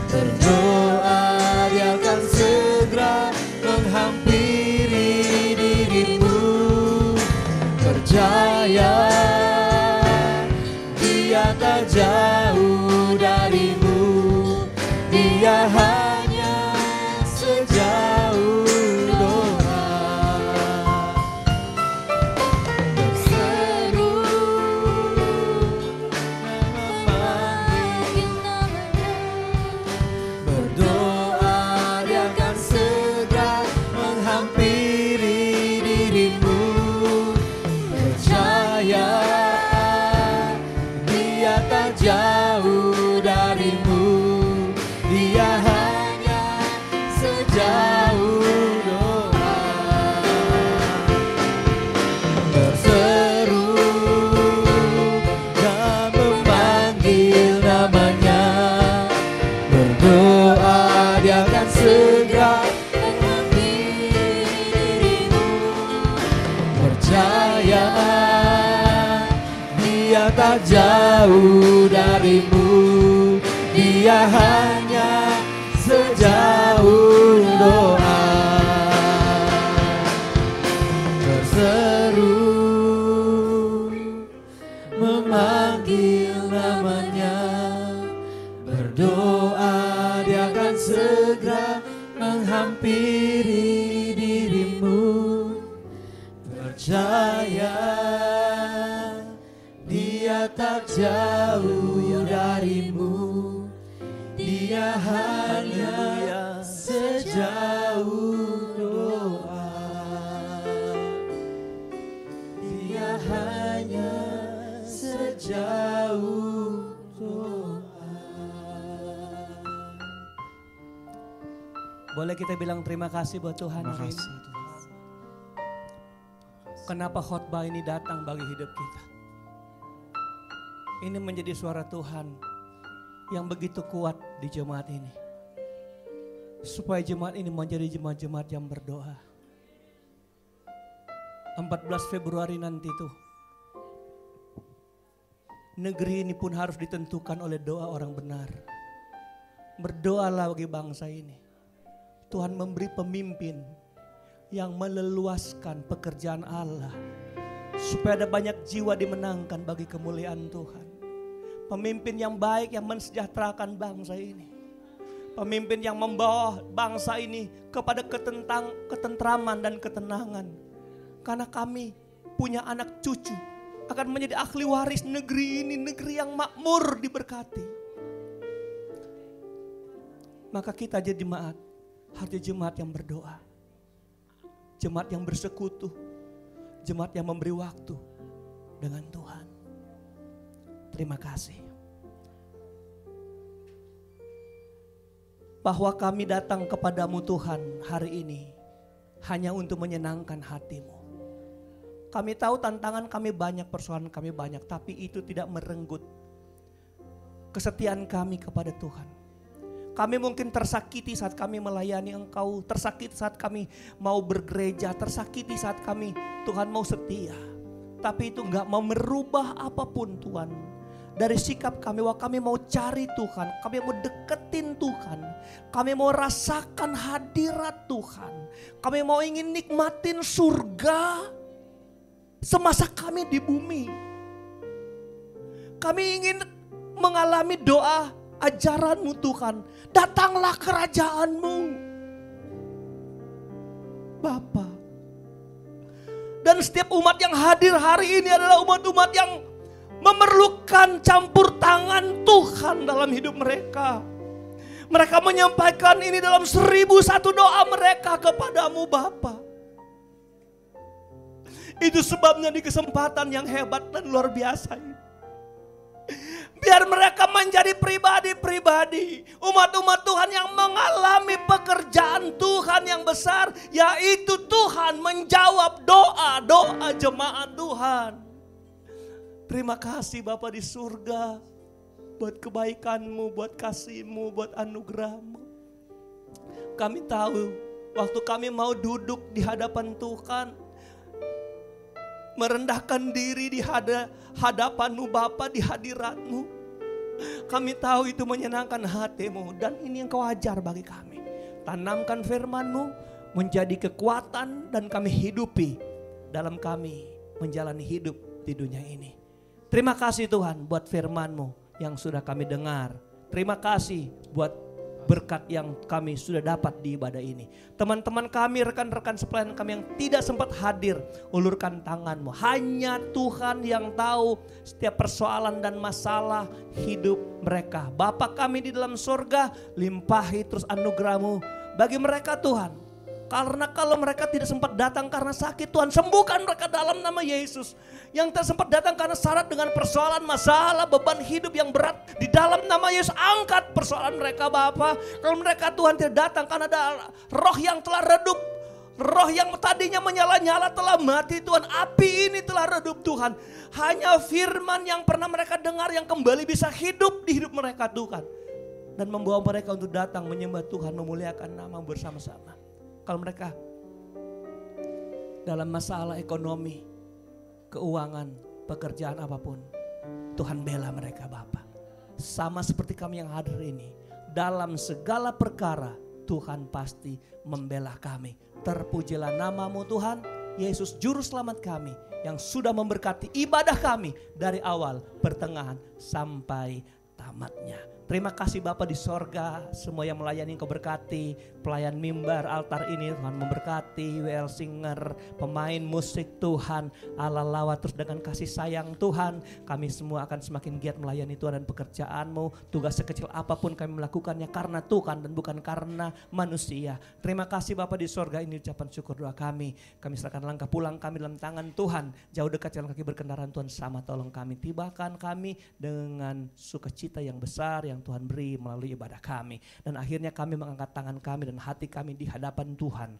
berdoa dia akan segera menghampiri dirimu. Percaya dia tak jauh darimu, dia hanya sejauh doa. Berseru memanggil namanya, berdoa dia akan segera menghampiri dirimu. Percaya dia tak jauh darimu, dia hanya sejauh doa. Berseru dan memanggil namanya, berdoa dia akan segera menghampiri dirimu. Percaya dia tak jauh darimu, dia hanya sejauh doa. Berseru memanggil namanya, berdoa dia akan segera menghampiri dirimu. Percaya dia tak jauh darimu, dia hanya sejauh doa. Dia hanya sejauh doa. Boleh kita bilang terima kasih buat Tuhan hari ini. Kenapa khotbah ini datang bagi hidup kita? Ini menjadi suara Tuhan yang begitu kuat di jemaat ini. Supaya jemaat ini menjadi jemaat-jemaat yang berdoa. 14 Februari nanti tuh, negeri ini pun harus ditentukan oleh doa orang benar. Berdoalah bagi bangsa ini. Tuhan memberi pemimpin yang meleluaskan pekerjaan Allah. Supaya ada banyak jiwa dimenangkan bagi kemuliaan Tuhan. Pemimpin yang baik yang mensejahterakan bangsa ini. Pemimpin yang membawa bangsa ini kepada ketentraman dan ketenangan. Karena kami punya anak cucu akan menjadi ahli waris negeri ini, negeri yang makmur diberkati. Maka kita jadi jemaat, harus jadi jemaat yang berdoa. Jemaat yang bersekutu, jemaat yang memberi waktu dengan Tuhan. Terima kasih. Bahwa kami datang kepadamu Tuhan hari ini hanya untuk menyenangkan hatimu. Kami tahu tantangan kami banyak, persoalan kami banyak, tapi itu tidak merenggut kesetiaan kami kepada Tuhan. Kami mungkin tersakiti saat kami melayani Engkau, tersakiti saat kami mau bergereja, tersakiti saat kami Tuhan mau setia. Tapi itu enggak mau merubah apapun Tuhan. Dari sikap kami, bahwa kami mau cari Tuhan, kami mau deketin Tuhan, kami mau rasakan hadirat Tuhan, kami mau ingin nikmatin surga semasa kami di bumi. Kami ingin mengalami doa ajaran-Mu Tuhan, datanglah kerajaan-Mu Bapa. Dan setiap umat yang hadir hari ini adalah umat-umat yang memerlukan campur tangan Tuhan dalam hidup mereka. Mereka menyampaikan ini dalam 1001 doa mereka kepadamu Bapa. Itu sebabnya di kesempatan yang hebat dan luar biasa ini, biar mereka menjadi pribadi-pribadi, umat-umat Tuhan yang mengalami pekerjaan Tuhan yang besar, yaitu Tuhan menjawab doa-doa jemaat Tuhan. Terima kasih Bapa di surga, buat kebaikan-Mu, buat kasih-Mu, buat anugerah-Mu. Kami tahu waktu kami mau duduk di hadapan Tuhan, merendahkan diri di hadapan-Mu Bapa, di hadirat-Mu, kami tahu itu menyenangkan hati-Mu, dan ini yang Kau ajar bagi kami. Tanamkan firman-Mu menjadi kekuatan dan kami hidupi dalam kami menjalani hidup di dunia ini. Terima kasih Tuhan buat firman-Mu yang sudah kami dengar. Terima kasih buat berkat yang kami sudah dapat di ibadah ini. Teman-teman kami, rekan-rekan sepelayan kami yang tidak sempat hadir, ulurkan tangan-Mu. Hanya Tuhan yang tahu setiap persoalan dan masalah hidup mereka. Bapa kami di dalam surga, limpahi terus anugerah-Mu bagi mereka Tuhan. Karena kalau mereka tidak sempat datang karena sakit, Tuhan sembuhkan mereka dalam nama Yesus. Yang tak sempat datang karena syarat dengan persoalan, masalah, beban hidup yang berat, di dalam nama Yesus angkat persoalan mereka Bapa. Kalau mereka Tuhan tidak datang karena ada roh yang telah redup, roh yang tadinya menyala-nyala telah mati Tuhan, api ini telah redup Tuhan. Hanya firman yang pernah mereka dengar yang kembali bisa hidup di hidup mereka Tuhan. Dan membawa mereka untuk datang menyembah Tuhan, memuliakan nama bersama-sama. Kalau mereka dalam masalah ekonomi, keuangan, pekerjaan apapun, Tuhan bela mereka Bapa. Sama seperti kami yang hadir ini, dalam segala perkara Tuhan pasti membela kami. Terpujilah nama-Mu Tuhan, Yesus Juru Selamat kami yang sudah memberkati ibadah kami dari awal, pertengahan sampai tamatnya. Terima kasih Bapa di sorga, semua yang melayani Engkau berkati, pelayan mimbar altar ini Tuhan memberkati, WL Singer, pemain musik Tuhan, Allah lawat terus dengan kasih sayang Tuhan. Kami semua akan semakin giat melayani Tuhan dan pekerjaan-Mu, tugas sekecil apapun kami melakukannya karena Tuhan dan bukan karena manusia. Terima kasih Bapa di sorga, ini ucapan syukur doa kami. Kami serahkan langkah pulang kami dalam tangan Tuhan, jauh dekat jalan kaki berkendaraan Tuhan sama tolong kami, tibakan kami dengan sukacita yang besar yang Tuhan beri melalui ibadah kami. Dan akhirnya kami mengangkat tangan kami dan hati kami di hadapan Tuhan.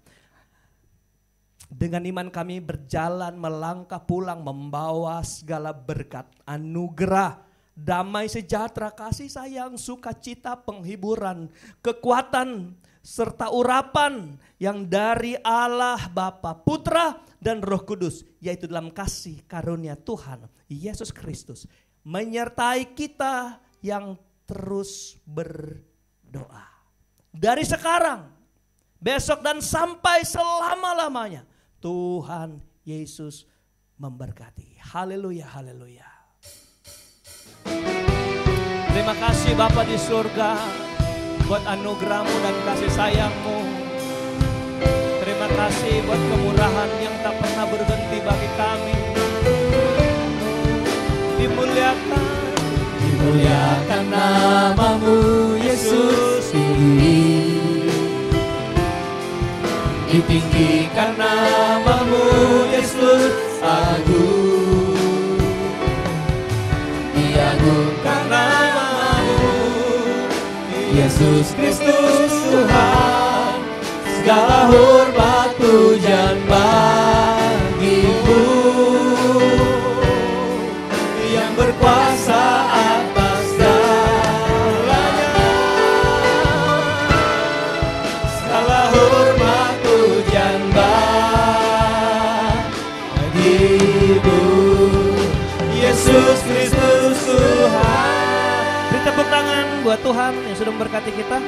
Dengan iman kami berjalan melangkah pulang membawa segala berkat, anugerah, damai sejahtera, kasih sayang, sukacita, penghiburan, kekuatan, serta urapan yang dari Allah Bapa, Putra dan Roh Kudus, yaitu dalam kasih karunia Tuhan Yesus Kristus menyertai kita yang terus berdoa. Dari sekarang, besok dan sampai selama-lamanya Tuhan Yesus memberkati. Haleluya, haleluya. Terima kasih Bapa di surga buat anugerah-Mu dan kasih sayang-Mu. Terima kasih buat kemurahan yang tak pernah berhenti bagi kami. Dimuliakan nama-Mu Yesus, ditinggikan nama-Mu Yesus agung, diagungkan nama-Mu Yesus Kristus Tuhan, segala hormat pujian bagi-Mu yang berkuasa atas segalanya. Segala hormat pujian bagi-Mu Yesus Kristus Tuhan. Beri tepuk tangan buat Tuhan yang sudah memberkati kita.